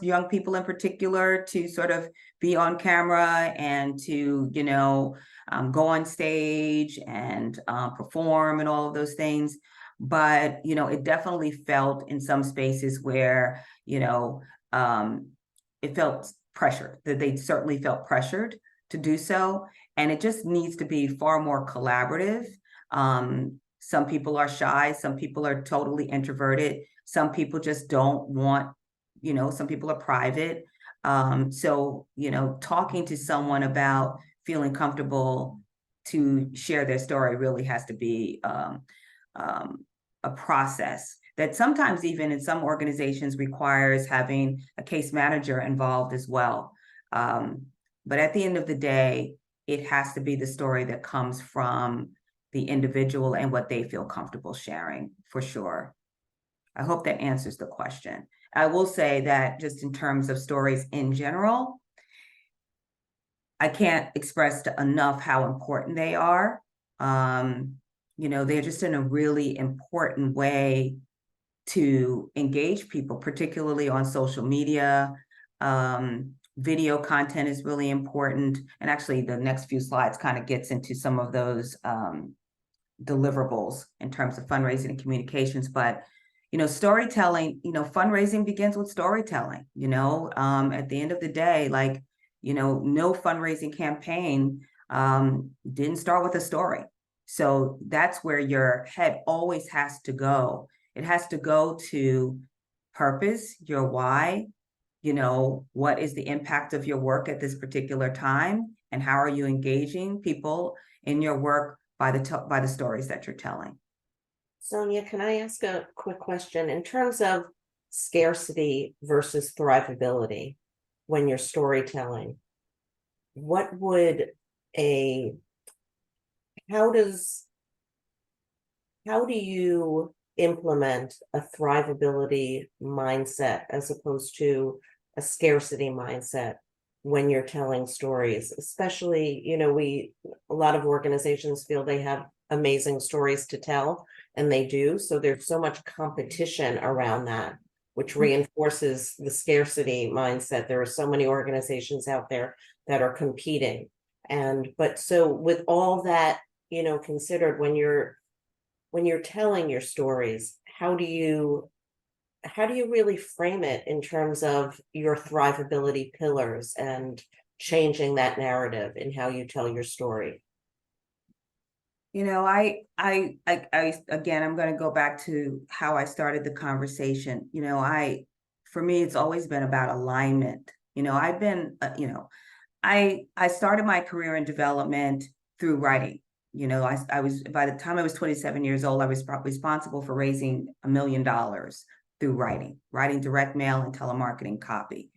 young people in particular to sort of be on camera and to, you know, go on stage and perform and all of those things. But, you know, it definitely felt in some spaces where, you know, it felt pressured, that they certainly felt pressured to do so. And it just needs to be far more collaborative. Some people are shy, some people are totally introverted, some people just don't want, you know, some people are private. So, you know, talking to someone about feeling comfortable to share their story really has to be a process that sometimes even in some organizations requires having a case manager involved as well. But at the end of the day, it has to be the story that comes from the individual and what they feel comfortable sharing, for sure. I hope that answers the question. I will say that just in terms of stories in general, I can't express enough how important they are. You know, they're just in a really important way to engage people, particularly on social media. Video content is really important. And actually the next few slides kind of gets into some of those deliverables in terms of fundraising and communications. But, you know, storytelling, you know, fundraising begins with storytelling, you know, at the end of the day, like, you know, no fundraising campaign didn't start with a story. So that's where your head always has to go. It has to go to purpose, your why, you know, what is the impact of your work at this particular time, and how are you engaging people in your work by the stories that you're telling. Sonya, can I ask a quick question? In terms of scarcity versus thrivability, when you're storytelling, how do you implement a thrivability mindset as opposed to a scarcity mindset when you're telling stories? Especially, you know, a lot of organizations feel they have amazing stories to tell, and they do. So there's so much competition around that, which reinforces the scarcity mindset. There are so many organizations out there that are competing. But so with all that, you know, considered, when you're telling your stories, how do you really frame it in terms of your thrivability pillars and changing that narrative in how you tell your story? You know, I again, I'm going to go back to how I started the conversation. You know, for me, it's always been about alignment. You know, I've been, you know, I started my career in development through writing. You know, I was, by the time I was 27 years old, I was responsible for raising $1 million through writing direct mail and telemarketing copy.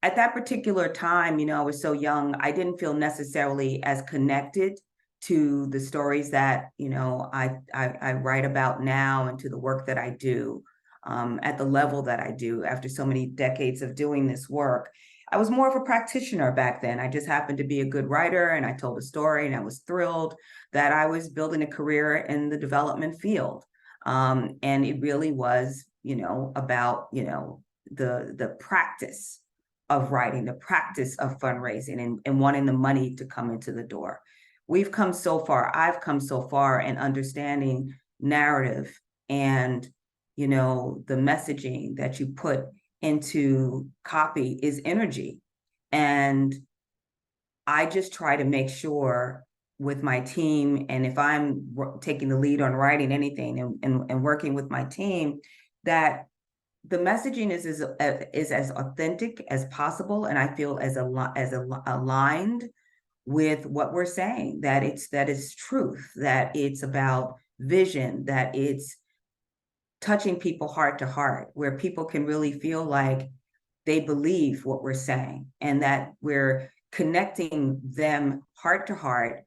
At that particular time, you know, I was so young, I didn't feel necessarily as connected to the stories that, you know, I write about now, and to the work that I do at the level that I do after so many decades of doing this work. I was more of a practitioner back then. I just happened to be a good writer, and I told a story, and I was thrilled that I was building a career in the development field. And it really was, you know, about, you know, the practice of writing, the practice of fundraising, and wanting the money to come into the door. We've come so far. I've come so far in understanding narrative and, you know, the messaging that you put into copy is energy. And I just try to make sure with my team, and if I'm taking the lead on writing anything and working with my team, that the messaging is as authentic as possible, and I feel as aligned with what we're saying, that it's truth, that it's about vision, that it's touching people heart to heart, where people can really feel like they believe what we're saying, and that we're connecting them heart to heart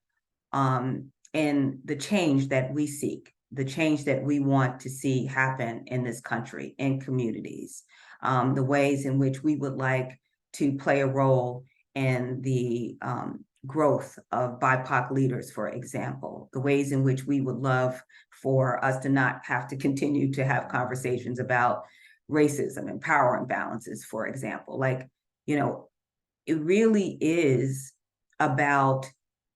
in the change that we seek, the change that we want to see happen in this country, in communities, the ways in which we would like to play a role in the growth of BIPOC leaders, for example, the ways in which we would love for us to not have to continue to have conversations about racism and power imbalances, for example. Like, you know, it really is about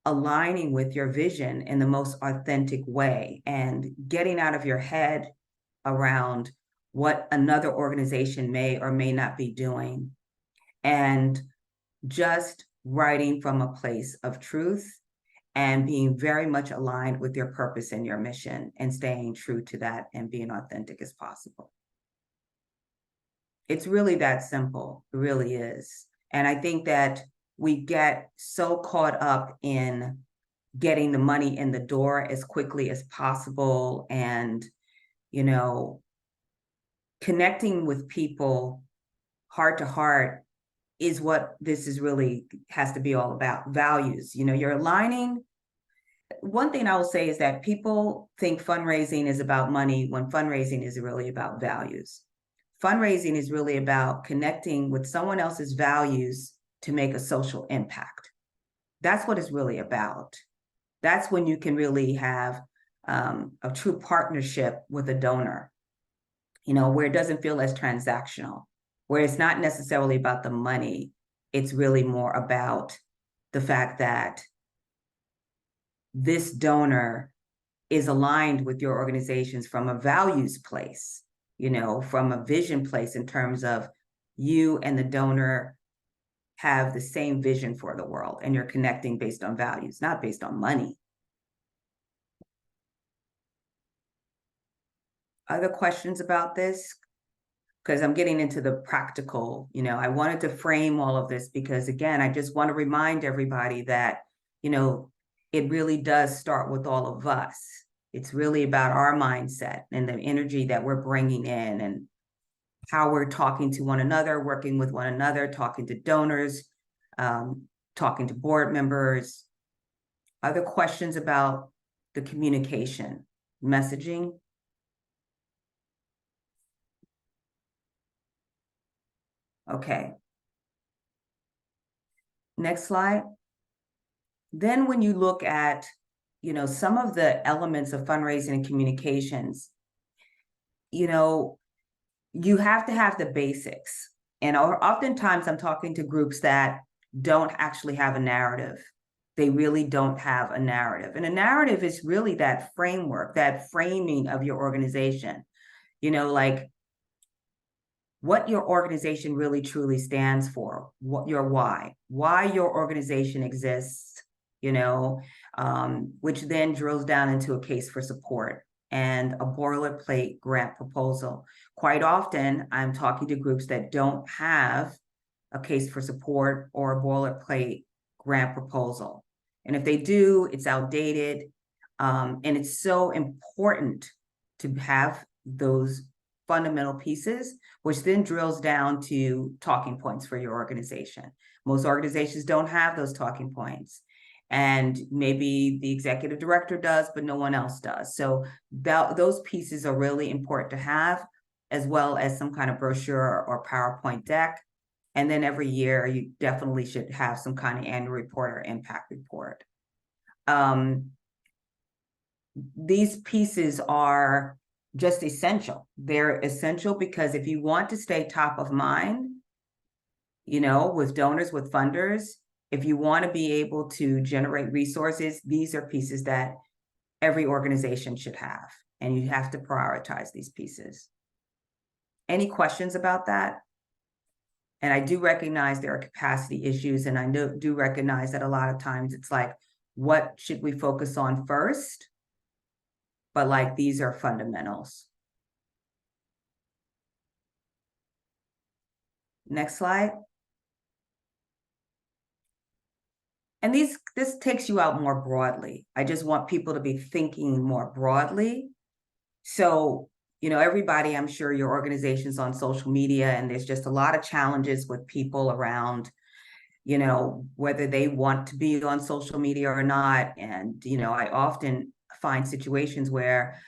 aligning with your vision in the most authentic way and getting out of your head around what another organization may or may not be doing, and just writing from a place of truth and being very much aligned with your purpose and your mission, and staying true to that and being authentic as possible. It's really that simple. It really is. And I think that we get so caught up in getting the money in the door as quickly as possible, and, you know, connecting with people heart to heart is what this is really has to be all about. Values. You know, you're aligning. One thing I will say is that people think fundraising is about money when fundraising is really about values. Fundraising is really about connecting with someone else's values to make a social impact. That's what it's really about. That's when you can really have a true partnership with a donor, you know, where it doesn't feel as transactional, where it's not necessarily about the money. It's really more about the fact that this donor is aligned with your organizations from a values place, you know, from a vision place, in terms of you and the donor have the same vision for the world, and you're connecting based on values, not based on money. Other questions about this? Because I'm getting into the practical, you know, I wanted to frame all of this because, again, I just want to remind everybody that, you know, it really does start with all of us. It's really about our mindset and the energy that we're bringing in, and how we're talking to one another, working with one another, talking to donors, talking to board members. Other questions about the communication, messaging? Okay. Next slide. Then when you look at, you know, some of the elements of fundraising and communications, you know, you have to have the basics. And oftentimes I'm talking to groups that don't actually have a narrative. They really don't have a narrative. And a narrative is really that framework, that framing of your organization, you know, like what your organization really truly stands for, what your why your organization exists, you know, which then drills down into a case for support and a boilerplate grant proposal. Quite often, I'm talking to groups that don't have a case for support or a boilerplate grant proposal. And if they do, it's outdated. And it's so important to have those fundamental pieces, which then drills down to talking points for your organization. Most organizations don't have those talking points. And maybe the executive director does, but no one else does. So those pieces are really important to have, as well as some kind of brochure or PowerPoint deck. And then every year, you definitely should have some kind of annual report or impact report. These pieces are just essential. They're essential because if you want to stay top of mind, you know, with donors, with funders, if you want to be able to generate resources, these are pieces that every organization should have, and you have to prioritize these pieces. Any questions about that? And I do recognize there are capacity issues, and I do recognize that a lot of times it's like, what should we focus on first? But like, these are fundamentals. Next slide. And this takes you out more broadly. I just want people to be thinking more broadly. So, you know, everybody, I'm sure your organization's on social media, and there's just a lot of challenges with people around, you know, whether they want to be on social media or not. And, you know, I often find situations where,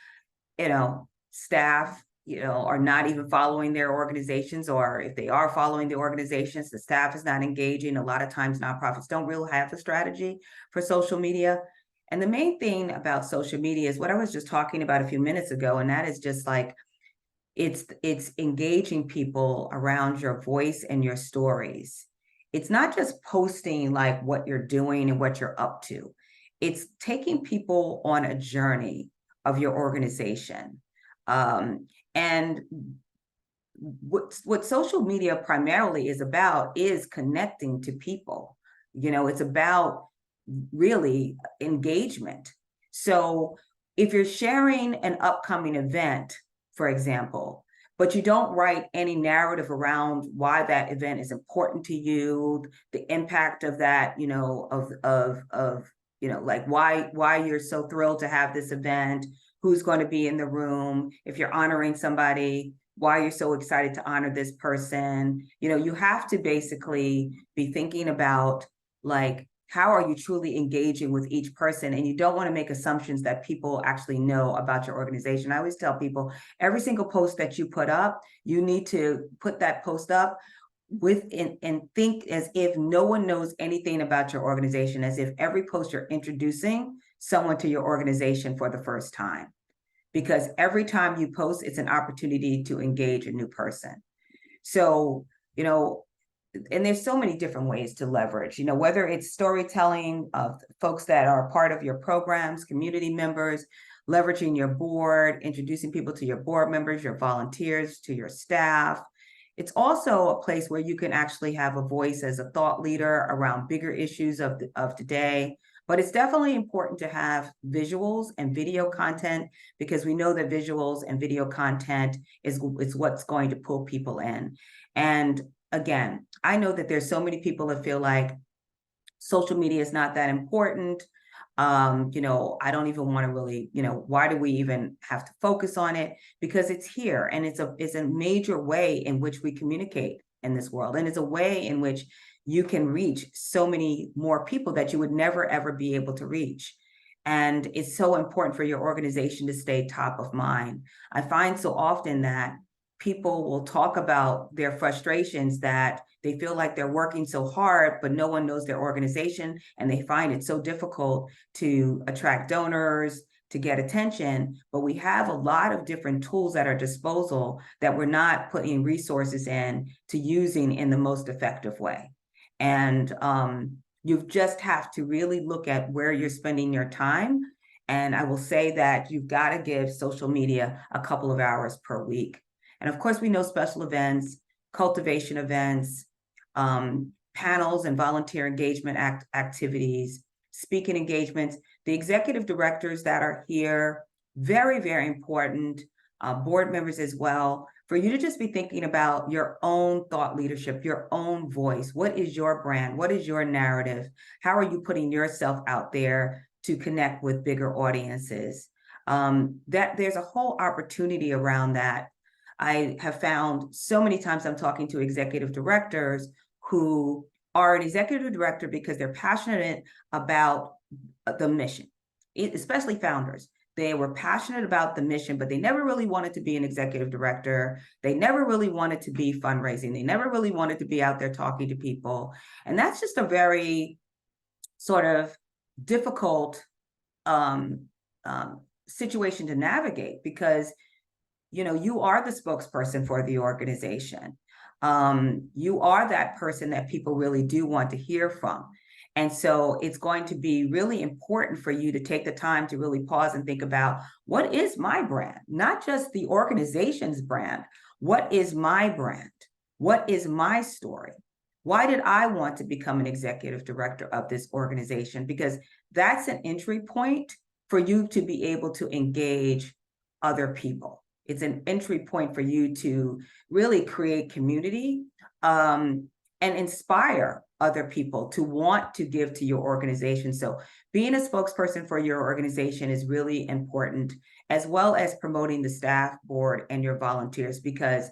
you know, staff, you know, are not even following their organizations, or if they are following the organizations, the staff is not engaging. A lot of times nonprofits don't really have a strategy for social media. And the main thing about social media is what I was just talking about a few minutes ago, and that is just like, it's engaging people around your voice and your stories. It's not just posting like what you're doing and what you're up to. It's taking people on a journey of your organization. And what social media primarily is about is connecting to people. You know, it's about really engagement. So if you're sharing an upcoming event, for example, but you don't write any narrative around why that event is important to you, the impact of that, you know, of you know, like why you're so thrilled to have this event, who's going to be in the room, if you're honoring somebody, why you're so excited to honor this person. You know, you have to basically be thinking about like, how are you truly engaging with each person? And you don't want to make assumptions that people actually know about your organization. I always tell people, every single post that you put up, you need to put that post up with and think as if no one knows anything about your organization, as if every post you're introducing someone to your organization for the first time. Because every time you post, it's an opportunity to engage a new person. So, you know, and there's so many different ways to leverage, you know, whether it's storytelling of folks that are part of your programs, community members, leveraging your board, introducing people to your board members, your volunteers, to your staff. It's also a place where you can actually have a voice as a thought leader around bigger issues of today. But it's definitely important to have visuals and video content, because we know that visuals and video content is what's going to pull people in. And again, I know that there's so many people that feel like social media is not that important. You know, I don't even want to really, you know, why do we even have to focus on it? Because it's here, and it's a major way in which we communicate in this world. And it's a way in which you can reach so many more people that you would never, ever be able to reach. And it's so important for your organization to stay top of mind. I find so often that people will talk about their frustrations, that they feel like they're working so hard, but no one knows their organization, and they find it so difficult to attract donors, to get attention. But we have a lot of different tools at our disposal that we're not putting resources in to using in the most effective way. And you just have to really look at where you're spending your time. And I will say that you've got to give social media a couple of hours per week. And of course, we know special events, cultivation events, panels and volunteer engagement activities, speaking engagements, the executive directors that are here, very, very important, board members as well, for you to just be thinking about your own thought leadership, your own voice. What is your brand? What is your narrative? How are you putting yourself out there to connect with bigger audiences? That there's a whole opportunity around that. I have found so many times I'm talking to executive directors who are an executive director because they're passionate about the mission, especially founders. They were passionate about the mission, but they never really wanted to be an executive director. They never really wanted to be fundraising. They never really wanted to be out there talking to people. And that's just a very sort of difficult situation to navigate, because you are the spokesperson for the organization. You are that person that people really do want to hear from. And so it's going to be really important for you to take the time to really pause and think about, what is my brand? Not just the organization's brand. What is my brand? What is my story? Why did I want to become an executive director of this organization? Because that's an entry point for you to be able to engage other people. It's an entry point for you to really create community and inspire other people to want to give to your organization. So being a spokesperson for your organization is really important, as well as promoting the staff, board, and your volunteers, because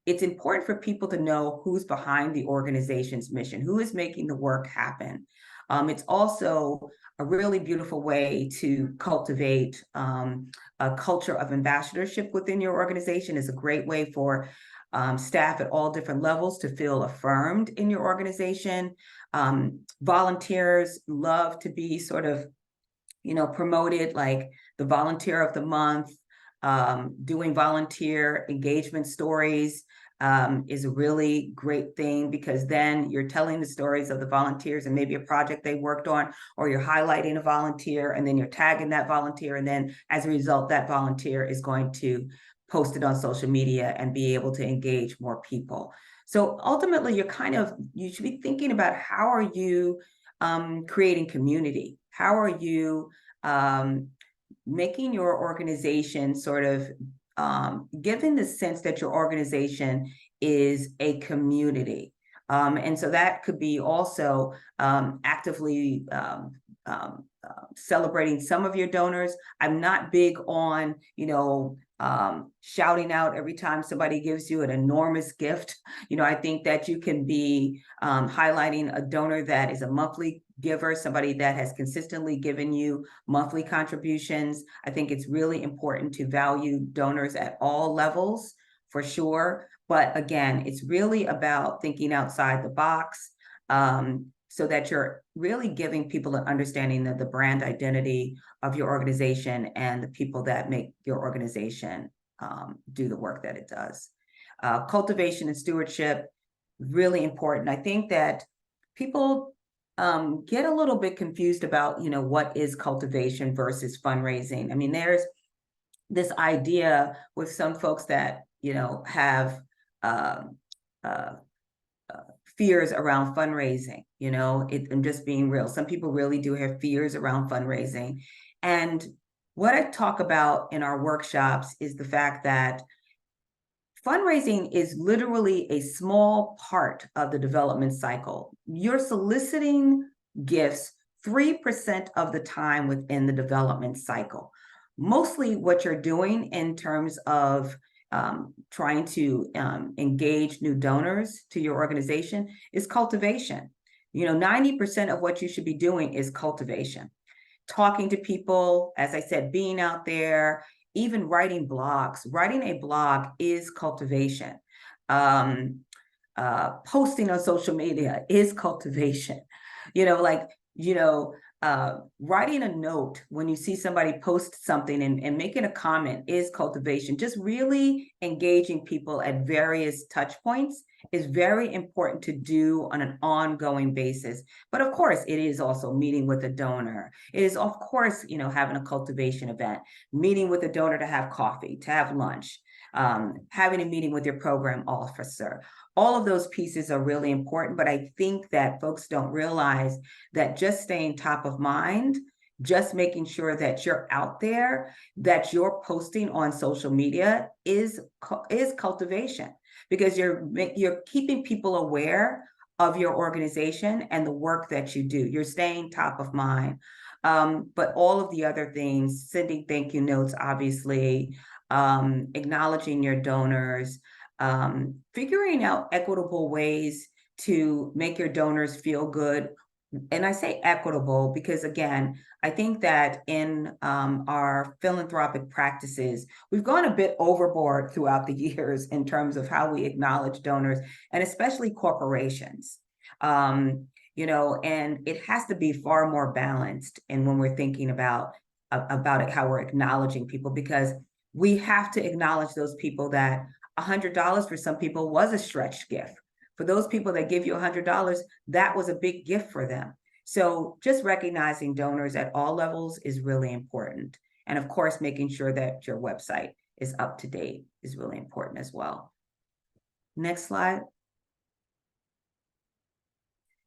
it's important for people to know who's behind the organization's mission, who is making the work happen. It's also a really beautiful way to cultivate a culture of ambassadorship within your organization. Is a great way for staff at all different levels to feel affirmed in your organization. Volunteers love to be sort of, promoted, like the volunteer of the month. Doing volunteer engagement stories is a really great thing, because then you're telling the stories of the volunteers and maybe a project they worked on, or you're highlighting a volunteer and then you're tagging that volunteer. And then as a result, that volunteer is going to post it on social media and be able to engage more people. So ultimately, you should be thinking about, how are you creating community? How are you making your organization sort of given the sense that your organization is a community. And so that could be also actively celebrating some of your donors. I'm not big on, shouting out every time somebody gives you an enormous gift. I think that you can be highlighting a donor that is a monthly giver, somebody that has consistently given you monthly contributions. I think it's really important to value donors at all levels, for sure. But again, it's really about thinking outside the box, so that you're really giving people an understanding of the brand identity of your organization and the people that make your organization do the work that it does. Cultivation and stewardship, really important. I think that people get a little bit confused about, what is cultivation versus fundraising. I mean, there's this idea with some folks that, have fears around fundraising. I'm just being real. Some people really do have fears around fundraising. And what I talk about in our workshops is the fact that fundraising is literally a small part of the development cycle. You're soliciting gifts 3% of the time within the development cycle. Mostly what you're doing in terms of trying to engage new donors to your organization is cultivation. 90% of what you should be doing is cultivation. Talking to people, as I said, being out there, even writing blogs. Writing a blog is cultivation. Posting on social media is cultivation. Writing a note when you see somebody post something and making a comment is cultivation. Just really engaging people at various touch points is very important to do on an ongoing basis. But of course, it is also meeting with a donor. It is, of course, having a cultivation event, meeting with a donor to have coffee, to have lunch, having a meeting with your program officer. All of those pieces are really important, but I think that folks don't realize that just staying top of mind, just making sure that you're out there, that you're posting on social media is cultivation, because you're keeping people aware of your organization and the work that you do. You're staying top of mind. But all of the other things, sending thank you notes, obviously, acknowledging your donors, figuring out equitable ways to make your donors feel good. And I say equitable because, again, I think that in our philanthropic practices, we've gone a bit overboard throughout the years in terms of how we acknowledge donors, and especially corporations. And it has to be far more balanced. And when we're thinking about it, how we're acknowledging people, because we have to acknowledge those people that $100 for some people was a stretched gift. For those people that give you $100, that was a big gift for them. So just recognizing donors at all levels is really important. And of course, making sure that your website is up to date is really important as well. Next slide.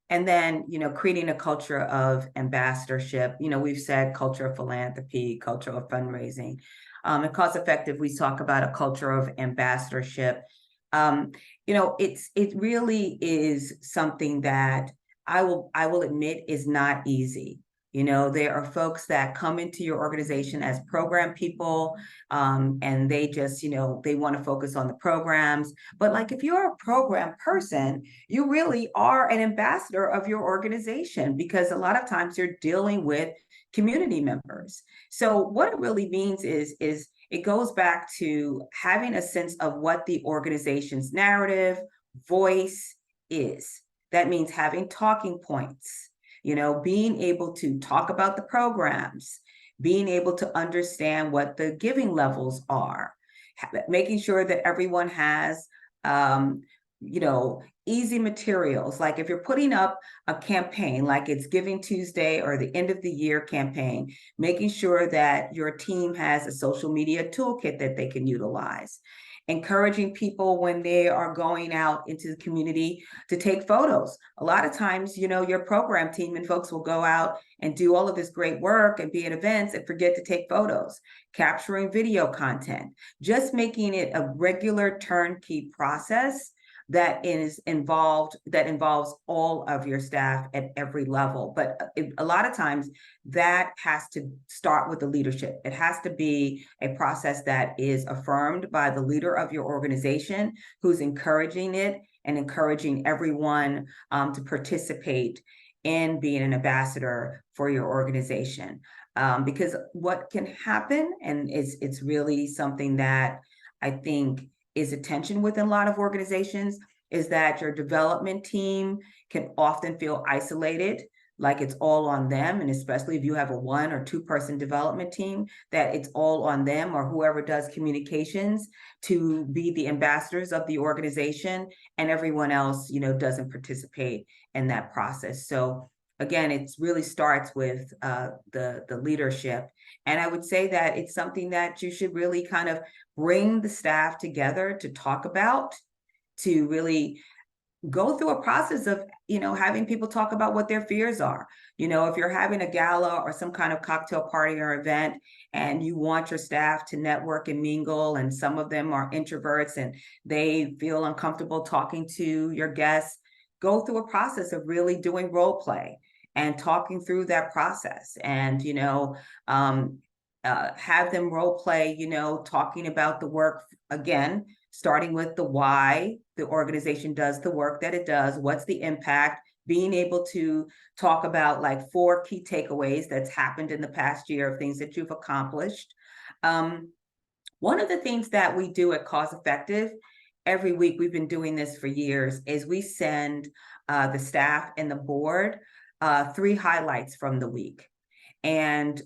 And then, creating a culture of ambassadorship. We've said culture of philanthropy, culture of fundraising. At Cost Effective, we talk about a culture of ambassadorship. It really is something that I will admit is not easy. There are folks that come into your organization as program people, and they just, they want to focus on the programs. But like, if you're a program person, you really are an ambassador of your organization, because a lot of times you're dealing with community members. So what it really means is it goes back to having a sense of what the organization's narrative, voice is. That means having talking points, being able to talk about the programs, being able to understand what the giving levels are, making sure that everyone has, easy materials. Like if you're putting up a campaign, like it's Giving Tuesday or the end of the year campaign, making sure that your team has a social media toolkit that they can utilize. Encouraging people when they are going out into the community to take photos. A lot of times, your program team and folks will go out and do all of this great work and be at events and forget to take photos. Capturing video content, just making it a regular turnkey process that involves all of your staff at every level. But a lot of times that has to start with the leadership. It has to be a process that is affirmed by the leader of your organization, who's encouraging it and encouraging everyone to participate in being an ambassador for your organization. Because what can happen, and it's really something that I think is a tension within a lot of organizations, is that your development team can often feel isolated, like it's all on them. And especially if you have a 1 or 2 person development team, that it's all on them or whoever does communications to be the ambassadors of the organization, and everyone else, doesn't participate in that process. So again, it really starts with the leadership. And I would say that it's something that you should really kind of bring the staff together to talk about, to really go through a process of, having people talk about what their fears are. If you're having a gala or some kind of cocktail party or event and you want your staff to network and mingle, and some of them are introverts and they feel uncomfortable talking to your guests, go through a process of really doing role play and talking through that process, and have them role play, talking about the work, again, starting with the why the organization does the work that it does, what's the impact, being able to talk about like 4 key takeaways that's happened in the past year of things that you've accomplished. One of the things that we do at Cause Effective every week, we've been doing this for years, is we send the staff and the board 3 highlights from the week. And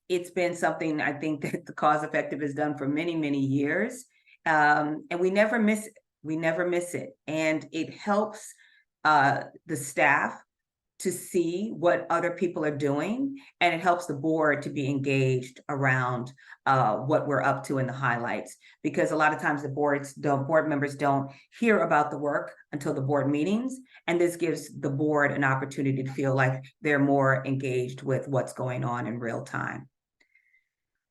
it's been something I think that the Cause Effective has done for many, many years. And we never miss it. We never miss it. And it helps the staff to see what other people are doing, and it helps the board to be engaged around what we're up to in the highlights, because a lot of times board members don't hear about the work until the board meetings, and this gives the board an opportunity to feel like they're more engaged with what's going on in real time.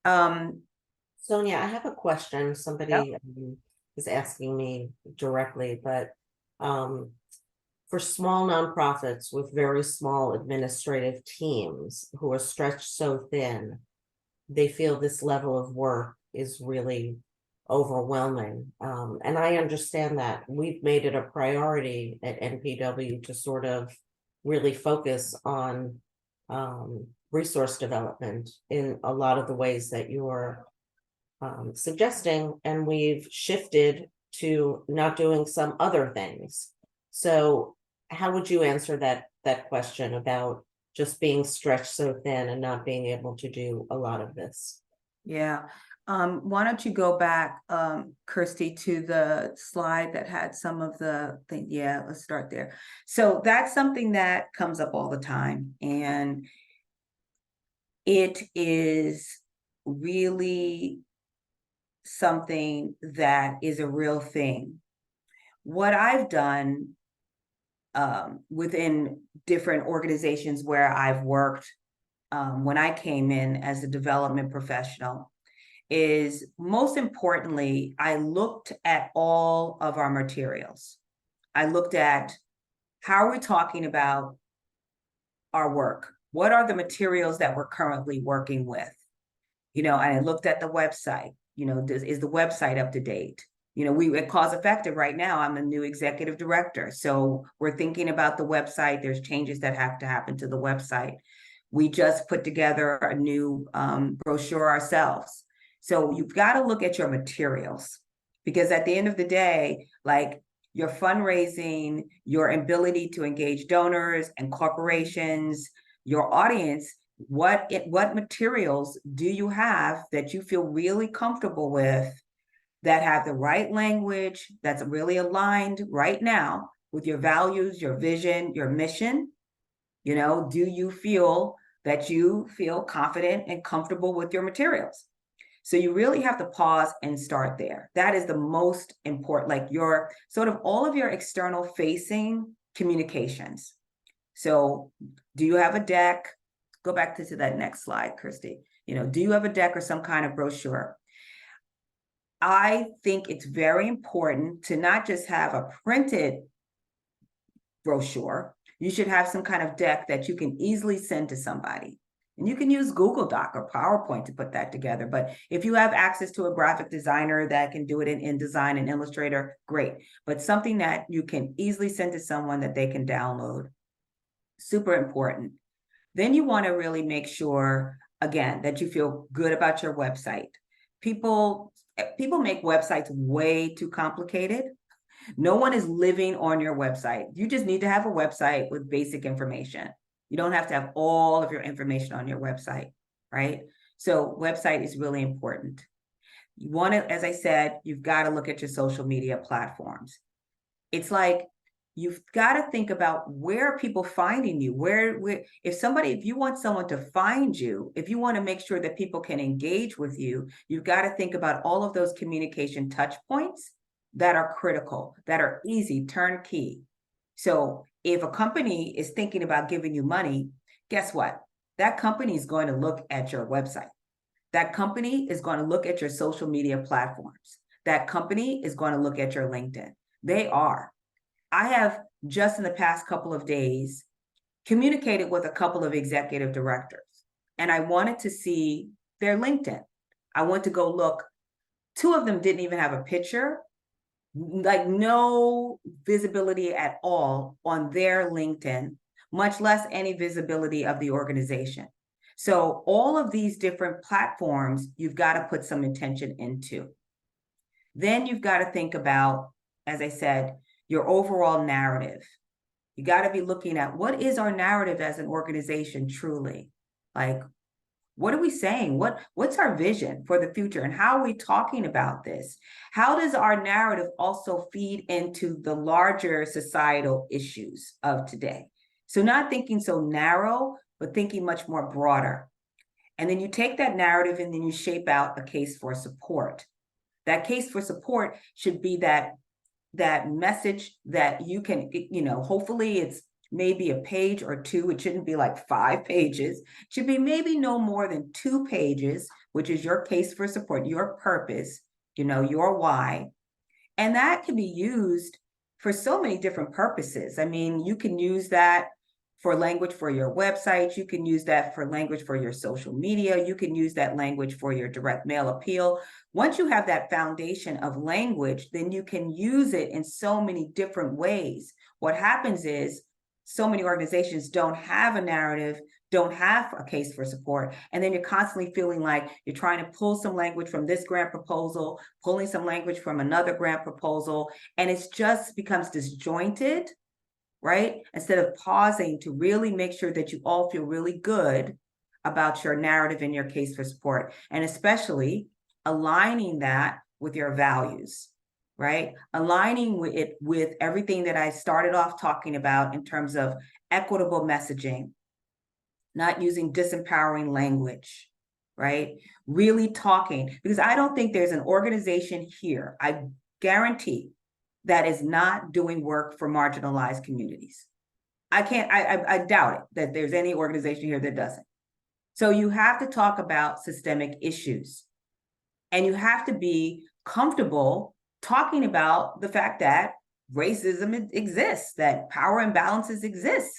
Sonya, I have a question. Somebody is asking me directly, but for small nonprofits with very small administrative teams who are stretched so thin, they feel this level of work is really overwhelming. And I understand that. We've made it a priority at NPW to sort of really focus on resource development in a lot of the ways that you're suggesting, and we've shifted to not doing some other things. So how would you answer that question about just being stretched so thin and not being able to do a lot of this? Yeah, Why don't you go back, Kirsty, to the slide that had some of the thing? Yeah, let's start there. So that's something that comes up all the time, and it is really something that is a real thing. What I've done within different organizations where I've worked when I came in as a development professional is, most importantly, I looked at all of our materials. I looked at how are we talking about our work? What are the materials that we're currently working with? And I looked at the website. Is the website up to date? We at Cause Effective right now, I'm a new executive director. So we're thinking about the website. There's changes that have to happen to the website. We just put together a new brochure ourselves. So you've got to look at your materials, because at the end of the day, like your fundraising, your ability to engage donors and corporations, your audience, what materials do you have that you feel really comfortable with, that have the right language, that's really aligned right now with your values, your vision, your mission? Do you feel that you feel confident and comfortable with your materials? So you really have to pause and start there. That is the most important, like your sort of all of your external facing communications. So do you have a deck? Go back to that next slide, Kirsty. Do you have a deck or some kind of brochure? I think it's very important to not just have a printed brochure. You should have some kind of deck that you can easily send to somebody. And you can use Google Doc or PowerPoint to put that together. But if you have access to a graphic designer that can do it in InDesign and Illustrator, great. But something that you can easily send to someone that they can download. Super important. Then you want to really make sure, again, that you feel good about your website. People make websites way too complicated. No one is living on your website. You just need to have a website with basic information. You don't have to have all of your information on your website, right? So website is really important. You want to, as I said, you've got to look at your social media platforms. It's like, you've got to think about where are people finding you? Where if you want someone to find you, if you want to make sure that people can engage with you, you've got to think about all of those communication touch points that are critical, that are easy, turnkey. So if a company is thinking about giving you money, guess what? That company is going to look at your website. That company is going to look at your social media platforms. That company is going to look at your LinkedIn. They are. I have just in the past couple of days communicated with a couple of executive directors, and I wanted to see their LinkedIn. I went to go look. Two of them didn't even have a picture, like no visibility at all on their LinkedIn, much less any visibility of the organization. So all of these different platforms, you've got to put some intention into. Then you've got to think about, as I said, your overall narrative. You got to be looking at what is our narrative as an organization truly? Like, what are we saying? What's our vision for the future? And how are we talking about this? How does our narrative also feed into the larger societal issues of today? So not thinking so narrow, but thinking much more broader. And then you take that narrative and then you shape out a case for support. That case for support should be that message that you can, hopefully it's maybe a page or two. It shouldn't be like 5 pages. It should be maybe no more than 2 pages, which is your case for support, your purpose, your why. And that can be used for so many different purposes. I mean, you can use that for language for your website. You can use that for language for your social media. You can use that language for your direct mail appeal. Once you have that foundation of language, then you can use it in so many different ways. What happens is so many organizations don't have a narrative, don't have a case for support. And then you're constantly feeling like you're trying to pull some language from this grant proposal, pulling some language from another grant proposal, and it just becomes disjointed, right? Instead of pausing to really make sure that you all feel really good about your narrative and your case for support. And especially aligning that with your values, right? Aligning it with everything that I started off talking about in terms of equitable messaging, not using disempowering language, right? Really talking, because I don't think there's an organization here, I guarantee, that is not doing work for marginalized communities. I doubt it that there's any organization here that doesn't. So you have to talk about systemic issues, and you have to be comfortable talking about the fact that racism exists, that power imbalances exist.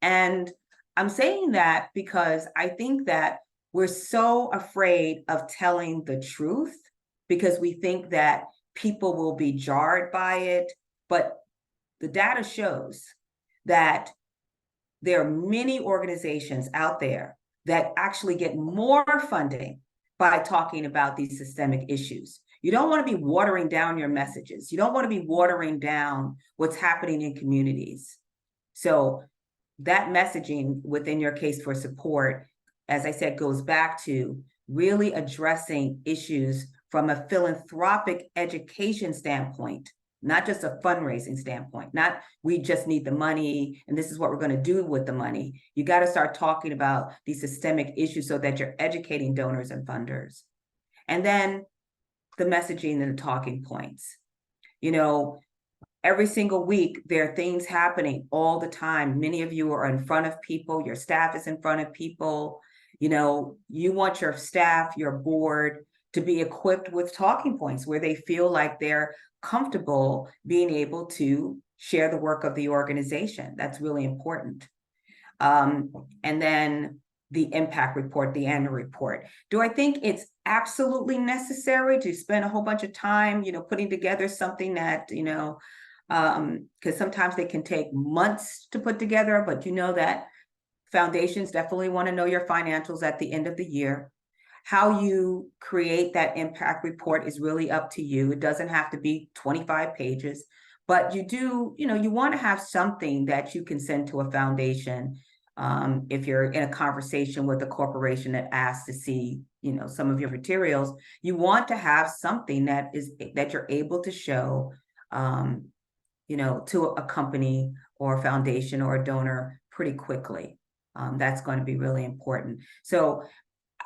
And I'm saying that because I think that we're so afraid of telling the truth because we think that people will be jarred by it. But the data shows that there are many organizations out there that actually get more funding by talking about these systemic issues. You don't want to be watering down your messages. You don't want to be watering down what's happening in communities. So that messaging within your case for support, as I said, goes back to really addressing issues from a philanthropic education standpoint, not just a fundraising standpoint, not we just need the money and this is what we're going to do with the money. You got to start talking about these systemic issues so that you're educating donors and funders. And then the messaging and the talking points. You know, every single week, there are things happening all the time. Many of you are in front of people, your staff is in front of people. You know, you want your staff, your board to be equipped with talking points where they feel like they're comfortable being able to share the work of the organization. That's really important. And then the impact report, the annual report. Do I think it's absolutely necessary to spend a whole bunch of time, putting together something that, because sometimes they can take months to put together, but you know that foundations definitely want to know your financials at the end of the year. How you create that impact report is really up to you. It doesn't have to be 25 pages, but you do, you want to have something that you can send to a foundation. If you're in a conversation with a corporation that asks to see, some of your materials, you want to have something that you're able to show, to a company or a foundation or a donor pretty quickly. That's going to be really important. So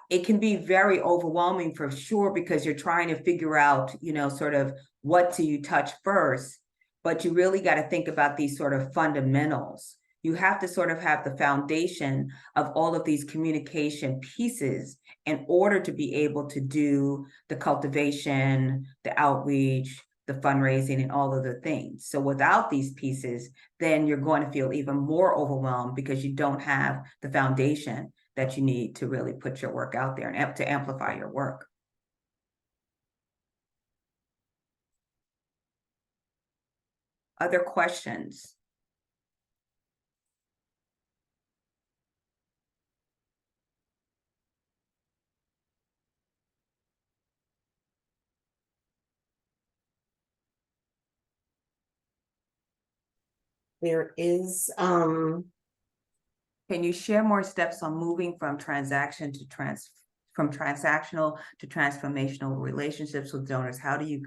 it can be very overwhelming for sure, because you're trying to figure out, sort of what do you touch first, but you really got to think about these sort of fundamentals. You have to sort of have the foundation of all of these communication pieces in order to be able to do the cultivation, the outreach, the fundraising, and all of the things. So without these pieces, then you're going to feel even more overwhelmed because you don't have the foundation that you need to really put your work out there and to amplify your work. Other questions? There is, Can you share more steps on moving from transactional to transformational relationships with donors? How do you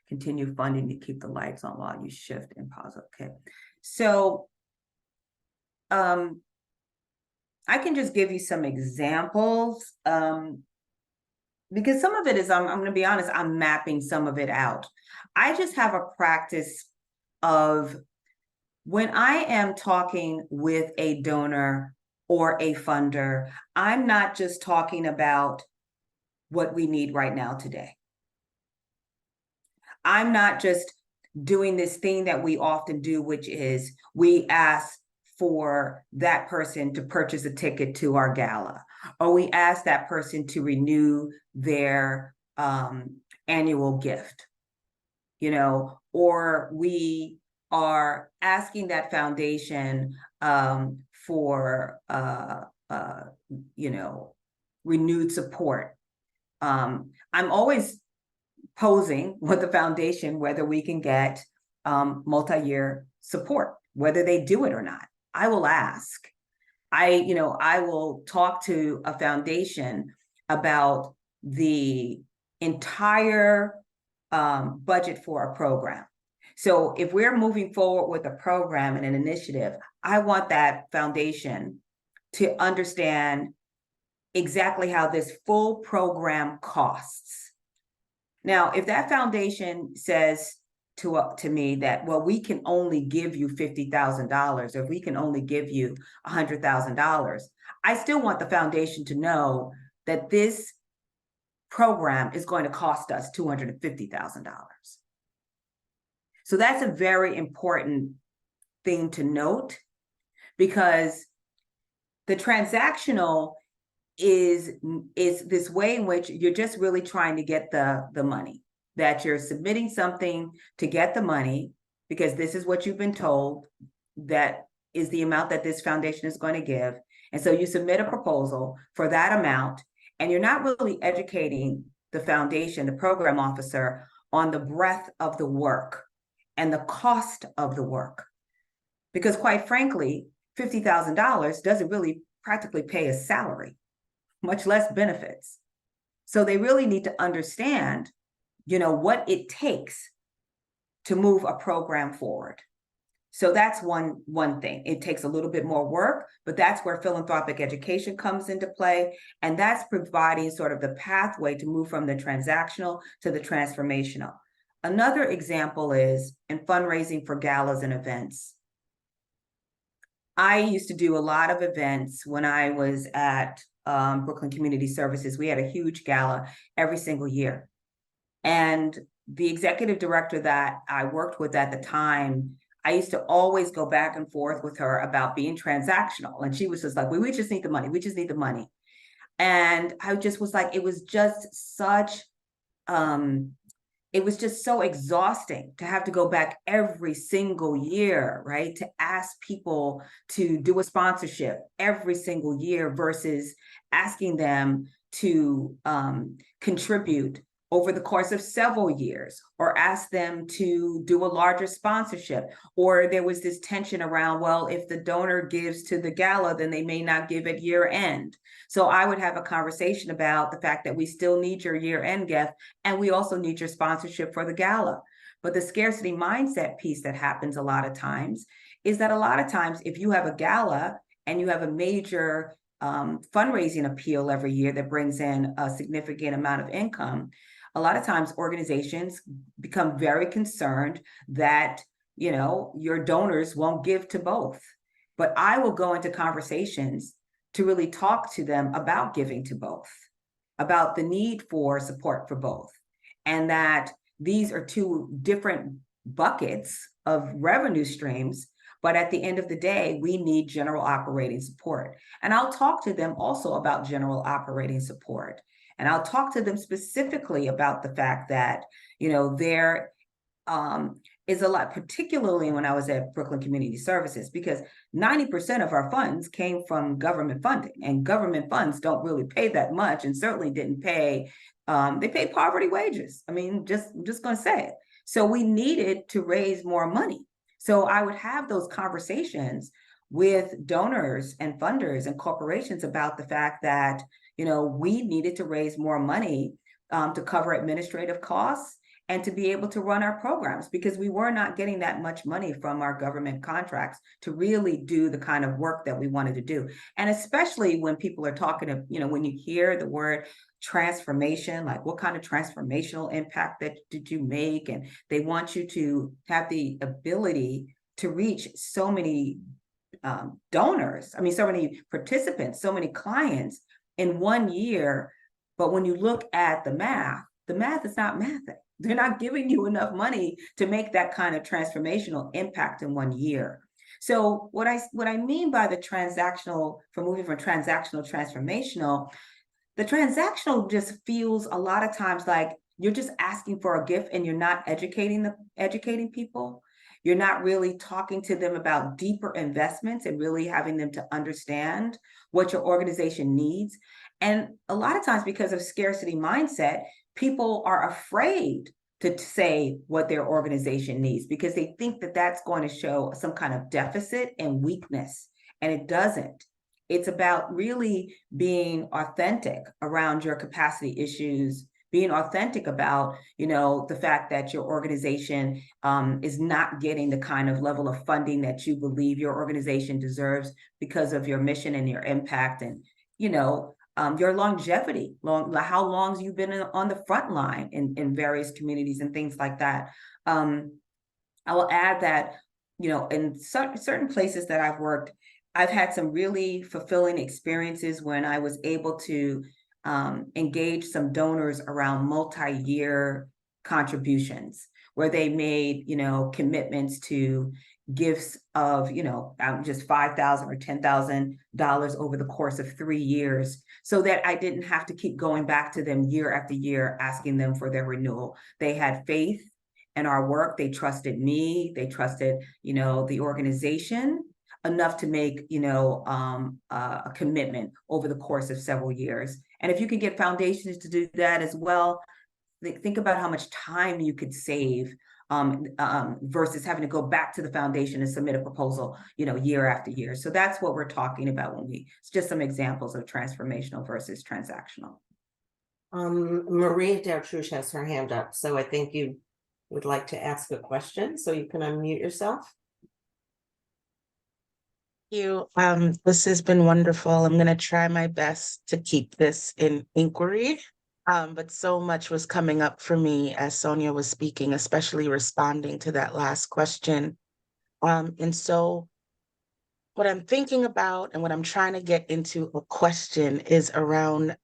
continue funding to keep the lights on while you shift in positive? Okay, so I can just give you some examples, because some of it is, I'm going to be honest, I'm mapping some of it out. I just have a practice of, when I am talking with a donor or a funder, I'm not just talking about what we need right now today. I'm not just doing this thing that we often do, which is we ask for that person to purchase a ticket to our gala, or we ask that person to renew their annual gift, or we are asking that foundation for renewed support. I'm always posing with the foundation whether we can get multi-year support, whether they do it or not. I will ask. I will talk to a foundation about the entire budget for a program. So if we're moving forward with a program and an initiative, I want that foundation to understand exactly how this full program costs. Now, if that foundation says to me that, well, we can only give you $50,000, or we can only give you $100,000, I still want the foundation to know that this program is going to cost us $250,000. So that's a very important thing to note, because the transactional is this way in which you're just really trying to get the money, that you're submitting something to get the money, because this is what you've been told that is the amount that this foundation is going to give. And so you submit a proposal for that amount, and you're not really educating the foundation, the program officer, on the breadth of the work and the cost of the work. Because quite frankly, $50,000 doesn't really practically pay a salary, much less benefits. So they really need to understand, what it takes to move a program forward. So that's one thing. It takes a little bit more work, but that's where philanthropic education comes into play. And that's providing sort of the pathway to move from the transactional to the transformational. Another example is in fundraising for galas and events. I used to do a lot of events when I was at Brooklyn Community Services. We had a huge gala every single year. And the executive director that I worked with at the time, I used to always go back and forth with her about being transactional. And she was just like, we just need the money. We just need the money. And I just was like, it was just so exhausting to have to go back every single year, right? To ask people to do a sponsorship every single year versus asking them to contribute over the course of several years, or ask them to do a larger sponsorship. Or there was this tension around, well, if the donor gives to the gala, then they may not give at year end. So I would have a conversation about the fact that we still need your year end gift, and we also need your sponsorship for the gala. But the scarcity mindset piece that happens a lot of times is that a lot of times, if you have a gala and you have a major fundraising appeal every year that brings in a significant amount of income, a lot of times organizations become very concerned that, your donors won't give to both. But I will go into conversations to really talk to them about giving to both, about the need for support for both, and that these are two different buckets of revenue streams. But at the end of the day, we need general operating support. And I'll talk to them also about general operating support. And I'll talk to them specifically about the fact that, there is a lot, particularly when I was at Brooklyn Community Services, because 90% of our funds came from government funding, and government funds don't really pay that much, and certainly didn't pay, they pay poverty wages. I mean, I'm just going to say it. So we needed to raise more money. So I would have those conversations with donors and funders and corporations about the fact that, we needed to raise more money to cover administrative costs and to be able to run our programs, because we were not getting that much money from our government contracts to really do the kind of work that we wanted to do. And especially when people are talking to, when you hear the word transformation, like what kind of transformational impact did you make? And they want you to have the ability to reach so many donors, so many participants, so many clients in 1 year. But when you look at the math is not mathing. They're not giving you enough money to make that kind of transformational impact in 1 year. So what I mean by the transactional, for moving from transactional to transformational, the transactional just feels a lot of times like you're just asking for a gift and you're not educating people. You're not really talking to them about deeper investments and really having them to understand what your organization needs. And a lot of times, because of scarcity mindset, people are afraid to say what their organization needs, because they think that that's going to show some kind of deficit and weakness. And it doesn't. It's about really being authentic around your capacity issues, being authentic about, the fact that your organization is not getting the kind of level of funding that you believe your organization deserves because of your mission and your impact, and your longevity, how long you've been on the front line in various communities and things like that. I will add that, in certain places that I've worked, I've had some really fulfilling experiences when I was able to engage some donors around multi-year contributions, where they made, commitments to gifts of, just $5,000 or $10,000 over the course of 3 years, so that I didn't have to keep going back to them year after year, asking them for their renewal. They had faith in our work. They trusted me. They trusted, the organization enough to make, a commitment over the course of several years. And if you can get foundations to do that as well, think about how much time you could save versus having to go back to the foundation and submit a proposal, year after year. So that's what we're talking about it's just some examples of transformational versus transactional. Maria Dowtrush has her hand up, so I think you would like to ask a question, so you can unmute yourself. You. This has been wonderful. I'm going to try my best to keep this in inquiry. But so much was coming up for me as Sonya was speaking, especially responding to that last question. And so what I'm thinking about and what I'm trying to get into a question is around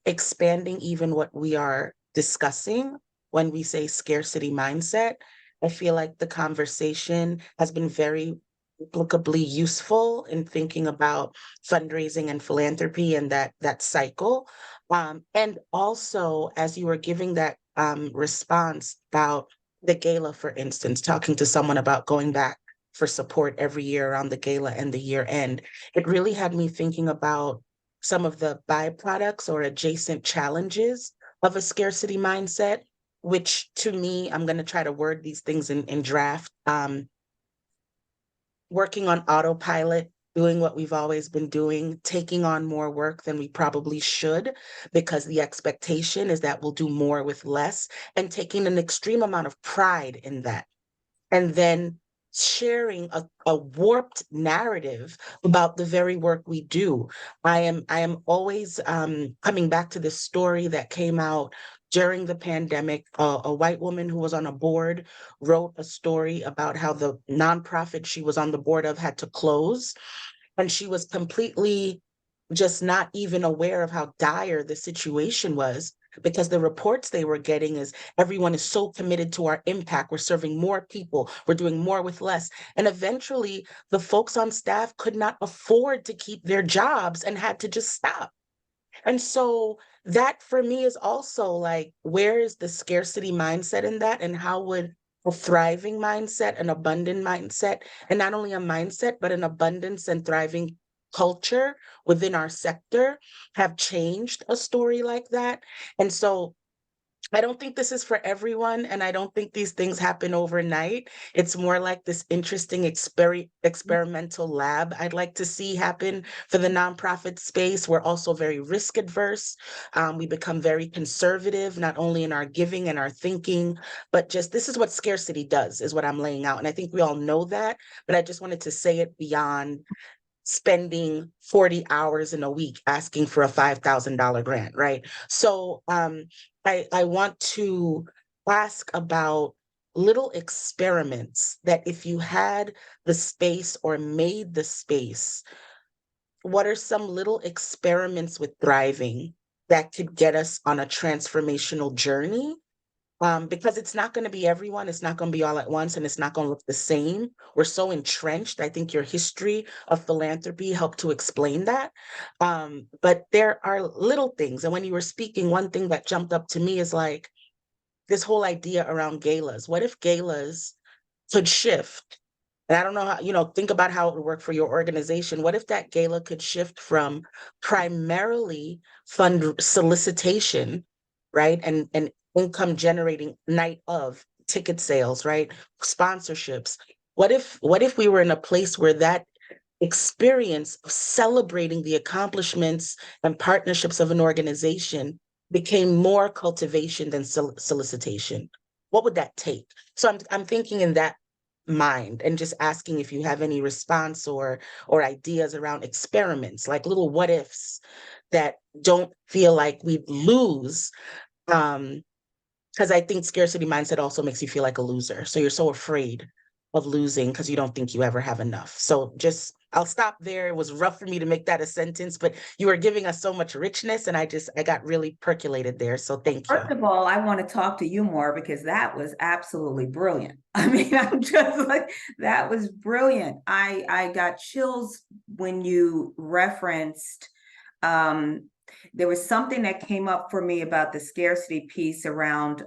expanding even what we are discussing when we say scarcity mindset. I feel like the conversation has been very applicably useful in thinking about fundraising and philanthropy and that cycle. And also, as you were giving that response about the gala, for instance, talking to someone about going back for support every year around the gala and the year end, it really had me thinking about some of the byproducts or adjacent challenges of a scarcity mindset, which to me, I'm going to try to word these things in draft. Working on autopilot, doing what we've always been doing, taking on more work than we probably should, because the expectation is that we'll do more with less, and taking an extreme amount of pride in that. And then sharing a warped narrative about the very work we do. I am always coming back to this story that came out during the pandemic. A white woman who was on a board wrote a story about how the nonprofit she was on the board of had to close. And she was completely just not even aware of how dire the situation was, because the reports they were getting is everyone is so committed to our impact. We're serving more people. We're doing more with less. And eventually the folks on staff could not afford to keep their jobs and had to just stop. And so that for me is also like, where is the scarcity mindset in that? And how would a thriving mindset, an abundant mindset, and not only a mindset, but an abundance and thriving culture within our sector have changed a story like that? And so I don't think this is for everyone, and I don't think these things happen overnight. It's more like this interesting experimental lab I'd like to see happen for the nonprofit space. We're also very risk adverse. We become very conservative, not only in our giving and our thinking, but just this is what scarcity does, is what I'm laying out. And I think we all know that, but I just wanted to say it beyond spending 40 hours in a week asking for a $5,000 grant, right? So I want to ask about little experiments that if you had the space or made the space, what are some little experiments with thriving that could get us on a transformational journey? Because it's not going to be everyone, it's not going to be all at once, and it's not going to look the same. We're so entrenched. I think your history of philanthropy helped to explain that. But there are little things. And when you were speaking, one thing that jumped up to me is like this whole idea around galas. What if galas could shift? And I don't know how, think about how it would work for your organization. What if that gala could shift from primarily fund solicitation, right? And income generating night of ticket sales, right? Sponsorships. What if we were in a place where that experience of celebrating the accomplishments and partnerships of an organization became more cultivation than solicitation, what would that take? So I'm thinking in that mind and just asking if you have any response or ideas around experiments, like little what ifs that don't feel like we lose. Because I think scarcity mindset also makes you feel like a loser. So you're so afraid of losing because you don't think you ever have enough. So just, I'll stop there. It was rough for me to make that a sentence, but you were giving us so much richness and I got really percolated there. So thank you. First of all, I want to talk to you more because that was absolutely brilliant. I mean, I'm just like, that was brilliant. I got chills when you referenced, there was something that came up for me about the scarcity piece around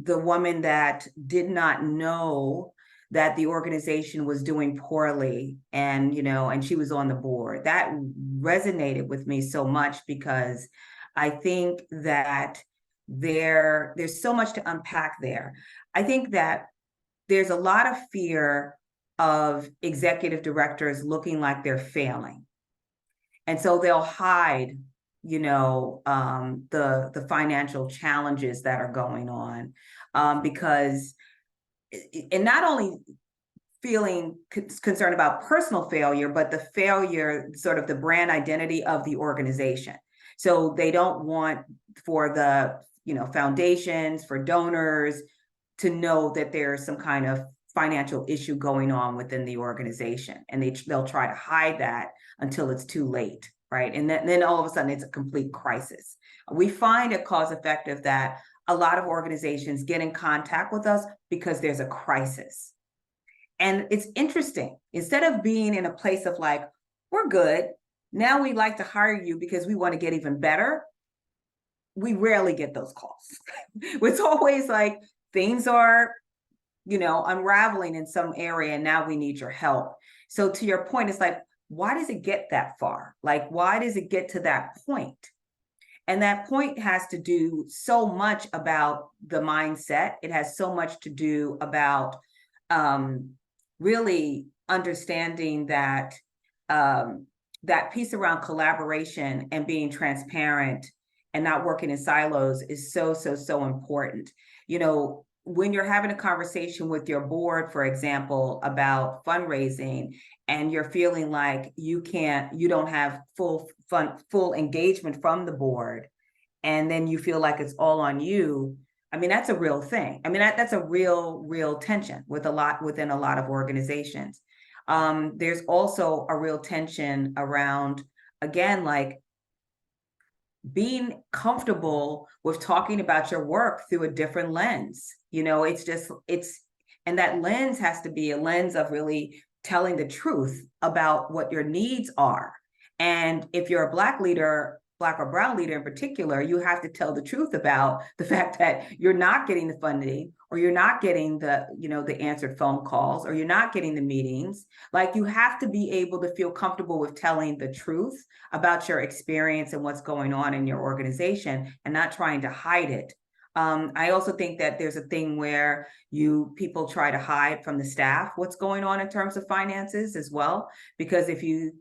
the woman that did not know that the organization was doing poorly, and and she was on the board. That resonated with me so much because I think that there's so much to unpack there. I think that there's a lot of fear of executive directors looking like they're failing. And so they'll hide, the financial challenges that are going on, because, and not only feeling concerned about personal failure, but the failure, sort of the brand identity of the organization. So they don't want for the, foundations, for donors to know that there's some kind of financial issue going on within the organization. And they'll try to hide that until it's too late, right? And then all of a sudden it's a complete crisis. We find at Cause Effective that a lot of organizations get in contact with us because there's a crisis. And it's interesting, instead of being in a place of like, we're good, now we'd like to hire you because we want to get even better, we rarely get those calls. It's always like, things are, unraveling in some area and now we need your help. So to your point, it's like, why does it get that far? Like, why does it get to that point? And that point has to do so much about the mindset. It has so much to do about really understanding that that piece around collaboration and being transparent and not working in silos is so important. When you're having a conversation with your board, for example, about fundraising, and you're feeling like you don't have full engagement from the board, and then you feel like it's all on you. I mean, that's a real thing. I mean, that's a real tension within a lot of organizations. There's also a real tension around, again, like being comfortable with talking about your work through a different lens. And that lens has to be a lens of really telling the truth about what your needs are. And if you're a Black leader, Black or brown leader in particular, you have to tell the truth about the fact that you're not getting the funding, or you're not getting the answered phone calls, or you're not getting the meetings. Like, you have to be able to feel comfortable with telling the truth about your experience and what's going on in your organization, and not trying to hide it. I also think that there's a thing where people try to hide from the staff what's going on in terms of finances as well, because if you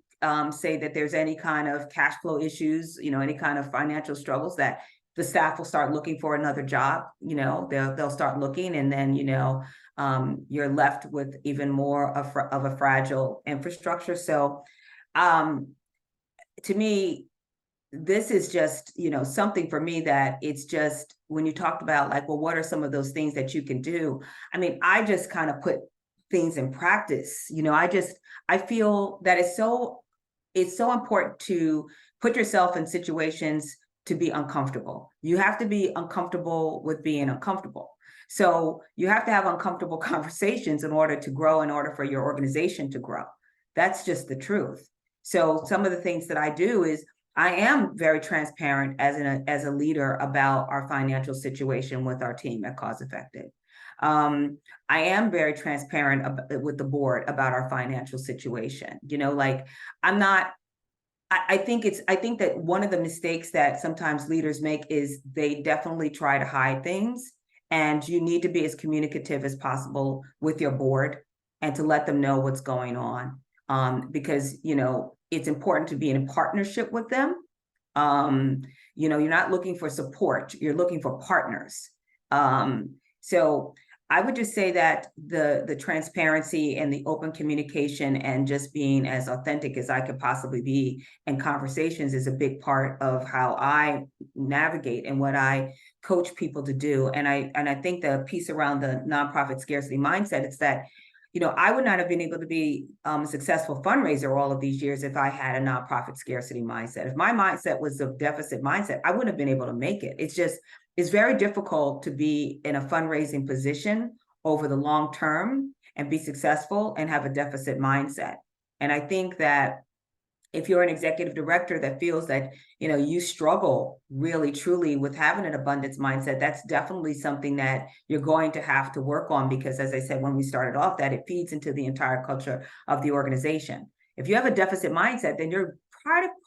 say that there's any kind of cash flow issues, any kind of financial struggles, that the staff will start looking for another job. They'll start looking, and then you're left with even more of a fragile infrastructure. So to me, this is just something for me that it's just, when you talked about like, well, what are some of those things that you can do? I mean, I just kind of put things in practice. I feel that it's so important to put yourself in situations to be uncomfortable. You have to be uncomfortable with being uncomfortable. So you have to have uncomfortable conversations in order to grow, in order for your organization to grow. That's just the truth. So some of the things that I do is I am very transparent as a leader about our financial situation with our team at Cause Effective. I am very transparent with the board about our financial situation. I think that one of the mistakes that sometimes leaders make is they definitely try to hide things, and you need to be as communicative as possible with your board and to let them know what's going on. Because, it's important to be in a partnership with them, You're not looking for support, you're looking for partners. So I would just say that the transparency and the open communication and just being as authentic as I could possibly be in conversations is a big part of how I navigate and what I coach people to do. And I think the piece around the nonprofit scarcity mindset is that, I would not have been able to be a successful fundraiser all of these years if I had a nonprofit scarcity mindset. If my mindset was a deficit mindset, I wouldn't have been able to make it. It's very difficult to be in a fundraising position over the long term and be successful and have a deficit mindset. And I think that if you're an executive director that feels that, you struggle really, truly with having an abundance mindset, that's definitely something that you're going to have to work on, because as I said, when we started off, that it feeds into the entire culture of the organization. If you have a deficit mindset, then you're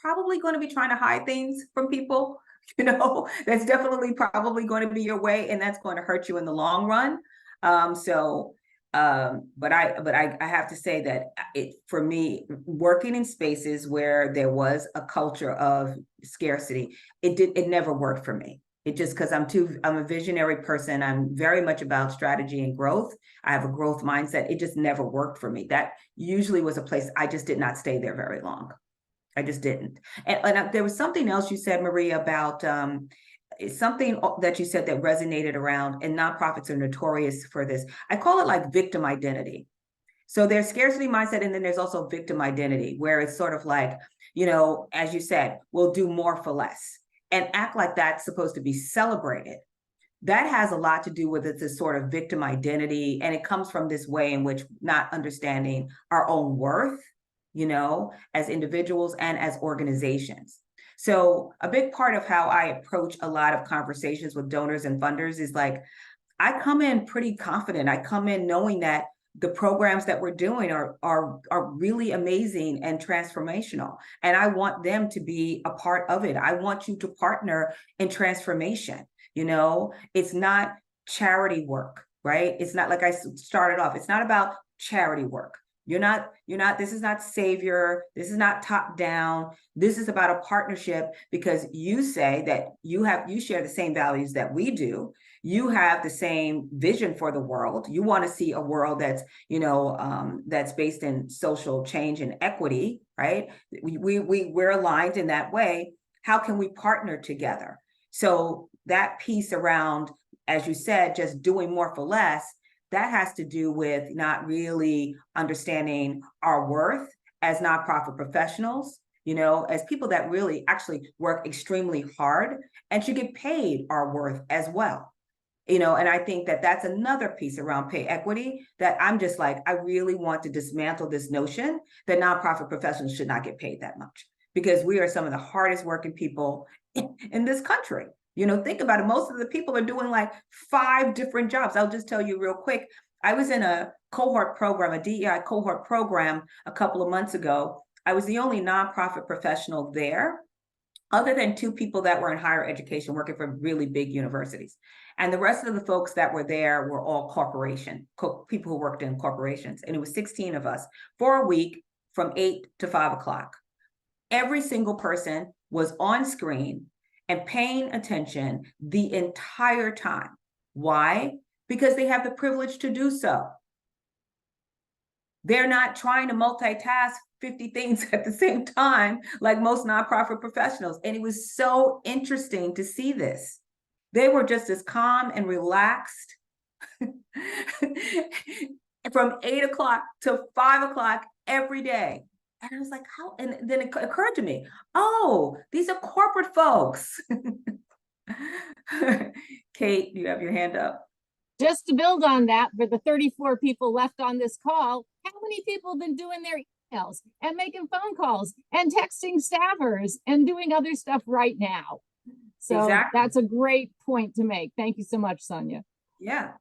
probably going to be trying to hide things from people. That's definitely probably going to be your way, and that's going to hurt you in the long run. But I have to say that for me, working in spaces where there was a culture of scarcity, it never worked for me. It just, because I'm a visionary person. I'm very much about strategy and growth. I have a growth mindset. It just never worked for me. That usually was a place I just did not stay there very long. I just didn't. And there was something else you said, Maria, about something that you said that resonated around, and nonprofits are notorious for this. I call it like victim identity. So there's scarcity mindset, and then there's also victim identity, where it's sort of like, as you said, we'll do more for less and act like that's supposed to be celebrated. That has a lot to do with it, this sort of victim identity. And it comes from this way in which not understanding our own worth, as individuals and as organizations. So a big part of how I approach a lot of conversations with donors and funders is like, I come in pretty confident. I come in knowing that the programs that we're doing are really amazing and transformational. And I want them to be a part of it. I want you to partner in transformation. It's not charity work, right? It's not, like I started off, it's not about charity work. This is not savior. This is not top down. This is about a partnership, because you say that you share the same values that we do. You have the same vision for the world. You want to see a world that's, that's based in social change and equity, right? We're aligned in that way. How can we partner together? So that piece around, as you said, just doing more for less, that has to do with not really understanding our worth as nonprofit professionals, as people that really actually work extremely hard and should get paid our worth as well. And I think that that's another piece around pay equity that I'm just like, I really want to dismantle this notion that nonprofit professionals should not get paid that much, because we are some of the hardest working people in this country. Think about it. Most of the people are doing like 5 different jobs. I'll just tell you real quick. I was in a cohort program, a DEI cohort program a couple of months ago. I was the only nonprofit professional there, other than 2 people that were in higher education working for really big universities. And the rest of the folks that were there were all people who worked in corporations. And it was 16 of us for a week from 8 to 5 o'clock. Every single person was on screen and paying attention the entire time. Why? Because they have the privilege to do so. They're not trying to multitask 50 things at the same time like most nonprofit professionals. And it was so interesting to see this. They were just as calm and relaxed from 8 o'clock to 5 o'clock every day. And I was like, how? And then it occurred to me, oh, these are corporate folks. Kate, you have your hand up. Just to build on that, for the 34 people left on this call, how many people have been doing their emails and making phone calls and texting staffers and doing other stuff right now? So Exactly. That's a great point to make. Thank you so much, Sonya. Yeah.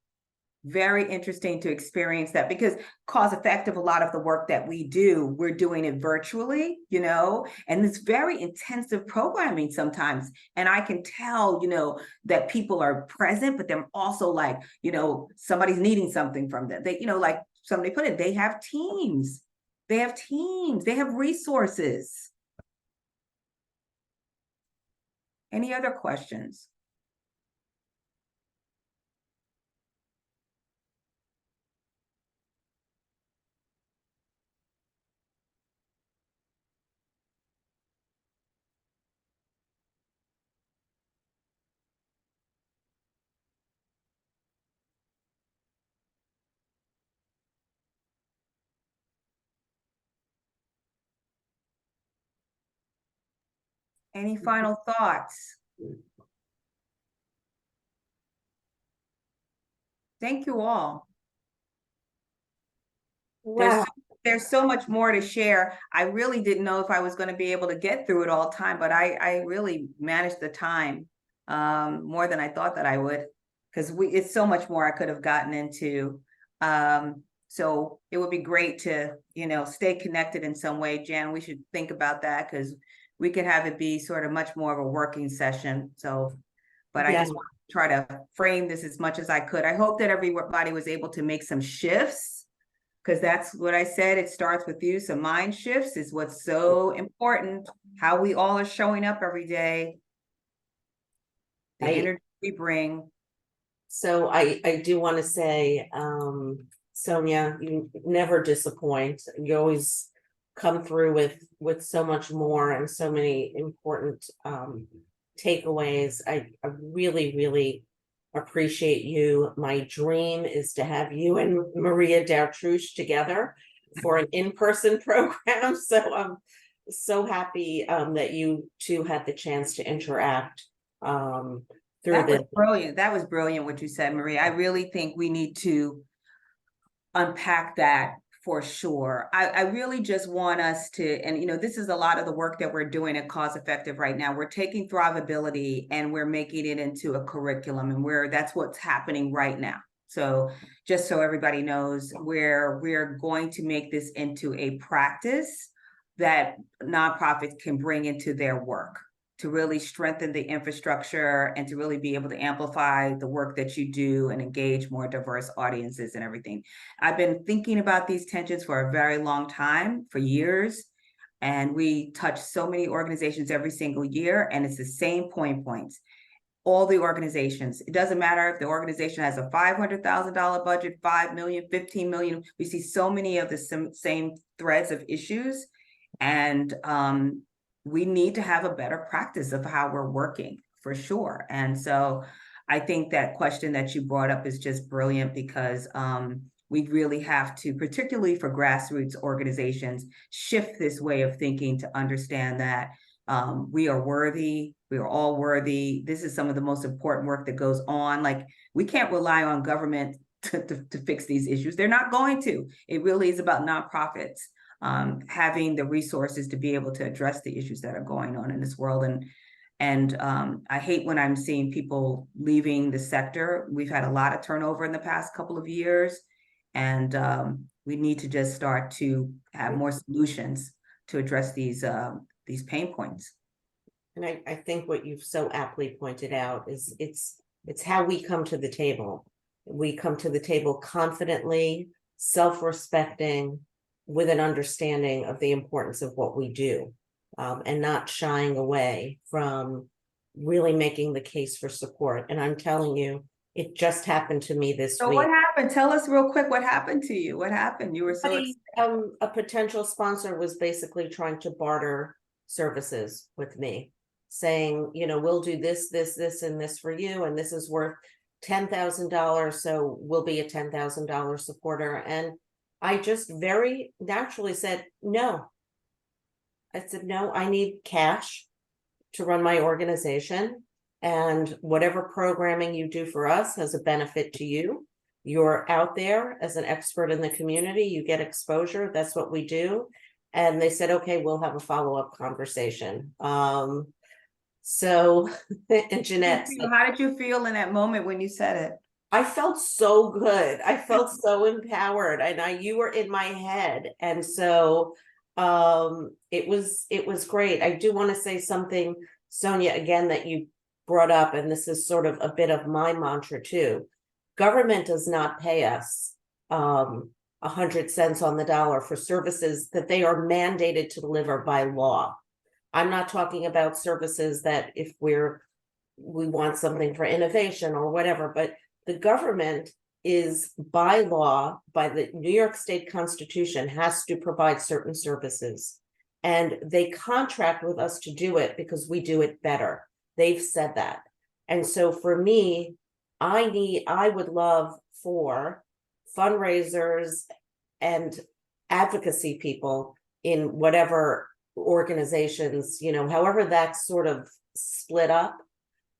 Very interesting to experience that, because cause effect of a lot of the work that we do, we're doing it virtually, and it's very intensive programming sometimes. And I can tell, that people are present, but they're also like, somebody's needing something from them. They, like somebody put it, they have teams, they have resources. Any other questions? Any final thoughts? Thank you all. Wow. There's so much more to share. I really didn't know if I was going to be able to get through it all time, but I really managed the time more than I thought that I would, because it's so much more I could have gotten into. So it would be great to, stay connected in some way. Jan, we should think about that, because we could have it be sort of much more of a working session. So, but I Yeah. just want to try to frame this as much as I could. I hope that everybody was able to make some shifts, because that's what I said. It starts with you. So mind shifts is what's so important. How we all are showing up every day, the energy we bring. So I do want to say, Sonya, you never disappoint. You always come through with so much more and so many important takeaways. I really, really appreciate you. My dream is to have you and Maria Dartrouche together for an in-person program. So I'm so happy that you two had the chance to interact through That was this. brilliant. That was brilliant what you said, Maria. I really think we need to unpack that for sure. I really just want us to, and this is a lot of the work that we're doing at Cause Effective right now. We're taking Thrivability and we're making it into a curriculum, and that's what's happening right now. So just so everybody knows, we're going to make this into a practice that nonprofits can bring into their work, to really strengthen the infrastructure and to really be able to amplify the work that you do and engage more diverse audiences and everything. I've been thinking about these tensions for a very long time, for years, and we touch so many organizations every single year, and it's the same points. All the organizations, it doesn't matter if the organization has a $500,000 budget, 5 million, 15 million, we see so many of the same threads of issues, and we need to have a better practice of how we're working, for sure. And so I think that question that you brought up is just brilliant, because we really have to, particularly for grassroots organizations, shift this way of thinking to understand that we are worthy. We are all worthy. This is some of the most important work that goes on. Like, we can't rely on government to fix these issues. They're not going to. It really is about nonprofits having the resources to be able to address the issues that are going on in this world. And I hate when I'm seeing people leaving the sector. We've had a lot of turnover in the past couple of years, and we need to just start to have more solutions to address these pain points. And I think what you've so aptly pointed out is it's how we come to the table. We come to the table confidently, self-respecting, with an understanding of the importance of what we do, and not shying away from really making the case for support. And I'm telling you, it just happened to me this So week. what happened? Tell us real quick what happened to you. What happened? You were so excited. A potential sponsor was basically trying to barter services with me, saying, we'll do this, and this for you, and this is worth $10,000, so we'll be a $10,000 supporter. And I just very naturally said, no. I said, no, I need cash to run my organization, and whatever programming you do for us has a benefit to you. You're out there as an expert in the community, you get exposure, that's what we do. And they said, okay, we'll have a follow-up conversation. So, and Jeanette said, how did you feel in that moment when you said it? I felt so good. I felt so empowered, and you were in my head. And so it was great. I do want to say something, Sonya, again, that you brought up, and this is sort of a bit of my mantra too. Government does not pay us 100 cents on the dollar for services that they are mandated to deliver by law. I'm not talking about services that if we're we want something for innovation or whatever, but the government is by law, by the New York State Constitution, has to provide certain services. And they contract with us to do it because we do it better. They've said that. And so for me, I would love for fundraisers and advocacy people in whatever organizations, however that's sort of split up,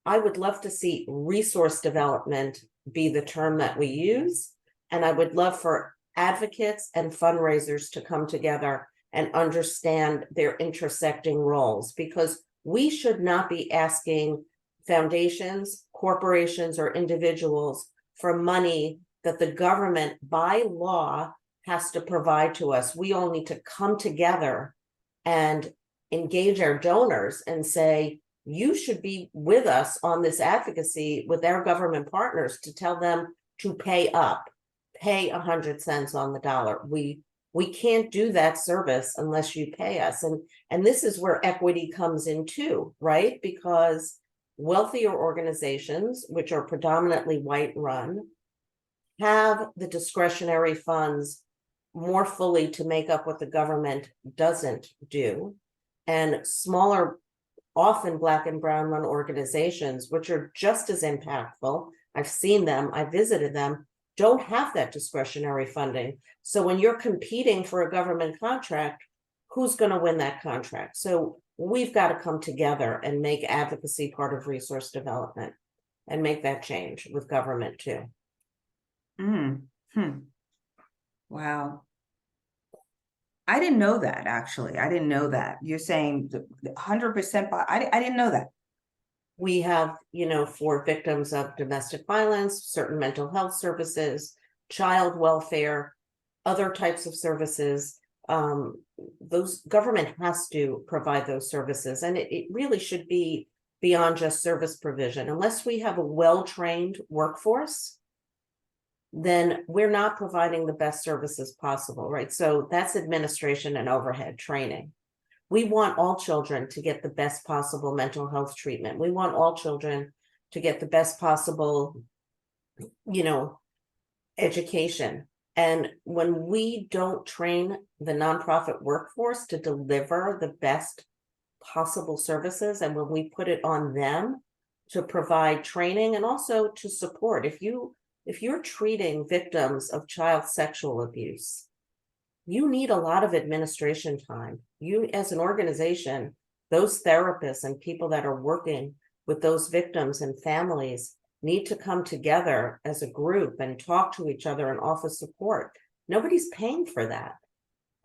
I would love to see resource development be the term that we use. And I would love for advocates and fundraisers to come together and understand their intersecting roles, because we should not be asking foundations, corporations, or individuals for money that the government by law has to provide to us. We all need to come together and engage our donors and say, you should be with us on this advocacy with our government partners to tell them to pay up, pay 100 cents on the dollar. We can't do that service unless you pay us. And this is where equity comes in too, right? Because wealthier organizations, which are predominantly white run, have the discretionary funds more fully to make up what the government doesn't do. And smaller, often Black and brown run organizations, which are just as impactful, I've seen them, I visited them, don't have that discretionary funding. So when you're competing for a government contract, who's going to win that contract? So we've got to come together and make advocacy part of resource development and make that change with government too. Wow. I didn't know that, actually. I didn't know that. You're saying 100%, I didn't know that. We have, for victims of domestic violence, certain mental health services, child welfare, other types of services, those government has to provide those services. And it really should be beyond just service provision. Unless we have a well-trained workforce, then we're not providing the best services possible, right? So that's administration and overhead training. We want all children to get the best possible mental health treatment. We want all children to get the best possible, education. And when we don't train the nonprofit workforce to deliver the best possible services, and when we put it on them to provide training and also to support, if you're treating victims of child sexual abuse, you need a lot of administration time. You, as an organization, those therapists and people that are working with those victims and families need to come together as a group and talk to each other and offer support. Nobody's paying for that.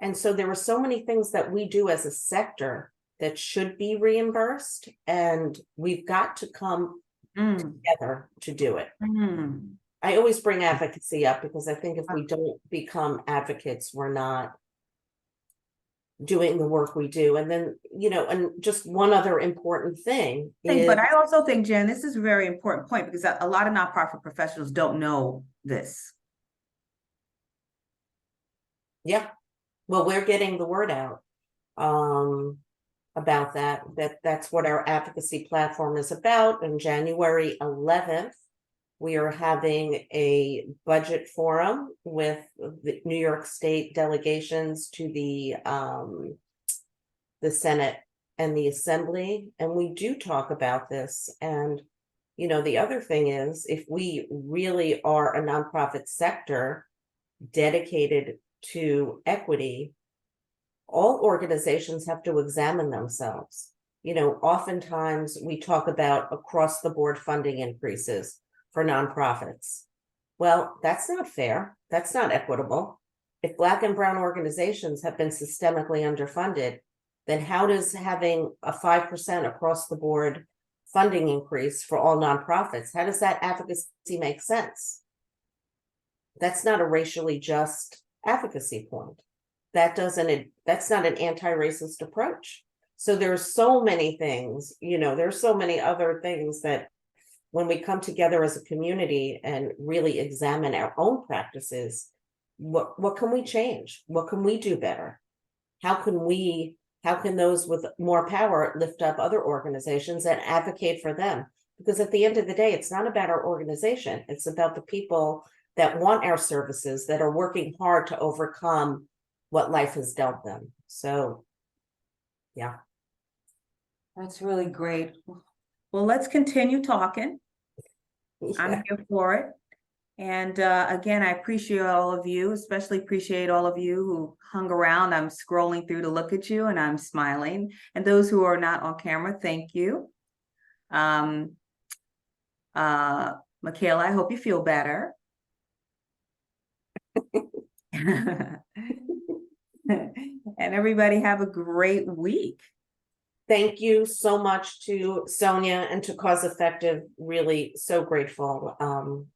And so there are so many things that we do as a sector that should be reimbursed, and we've got to come together to do it. I always bring advocacy up because I think if we don't become advocates, we're not doing the work we do. And then, and just one other important thing is, but I also think, Jen, this is a very important point, because a lot of nonprofit professionals don't know this. Yeah, well, we're getting the word out about that's what our advocacy platform is about. On January 11th, we are having a budget forum with the New York State delegations to the Senate and the Assembly, and we do talk about this. And the other thing is, if we really are a nonprofit sector dedicated to equity, all organizations have to examine themselves. Oftentimes we talk about across the board funding increases for nonprofits. Well, that's not fair. That's not equitable. If Black and brown organizations have been systemically underfunded, then how does having a 5% across the board funding increase for all nonprofits, how does that advocacy make sense? That's not a racially just advocacy point. That's not an anti-racist approach. So there's so many things, there's so many other things that when we come together as a community and really examine our own practices, what can we change? What can we do better? How can those with more power lift up other organizations and advocate for them? Because at the end of the day, it's not about our organization. It's about the people that want our services, that are working hard to overcome what life has dealt them. So, yeah. That's really great. Well, let's continue talking. I'm here for it. And again, I appreciate all of you, especially appreciate all of you who hung around. I'm scrolling through to look at you and I'm smiling. And those who are not on camera, thank you. Michaela, I hope you feel better. And everybody have a great week. Thank you so much to Sonya and to Cause Effective. Really so grateful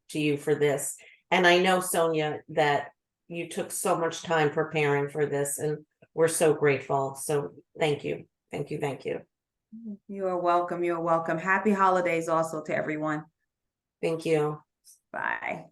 to you for this. And I know, Sonya, that you took so much time preparing for this, and we're so grateful. So thank you. Thank you. Thank you. You are welcome. You're welcome. Happy holidays also to everyone. Thank you. Bye.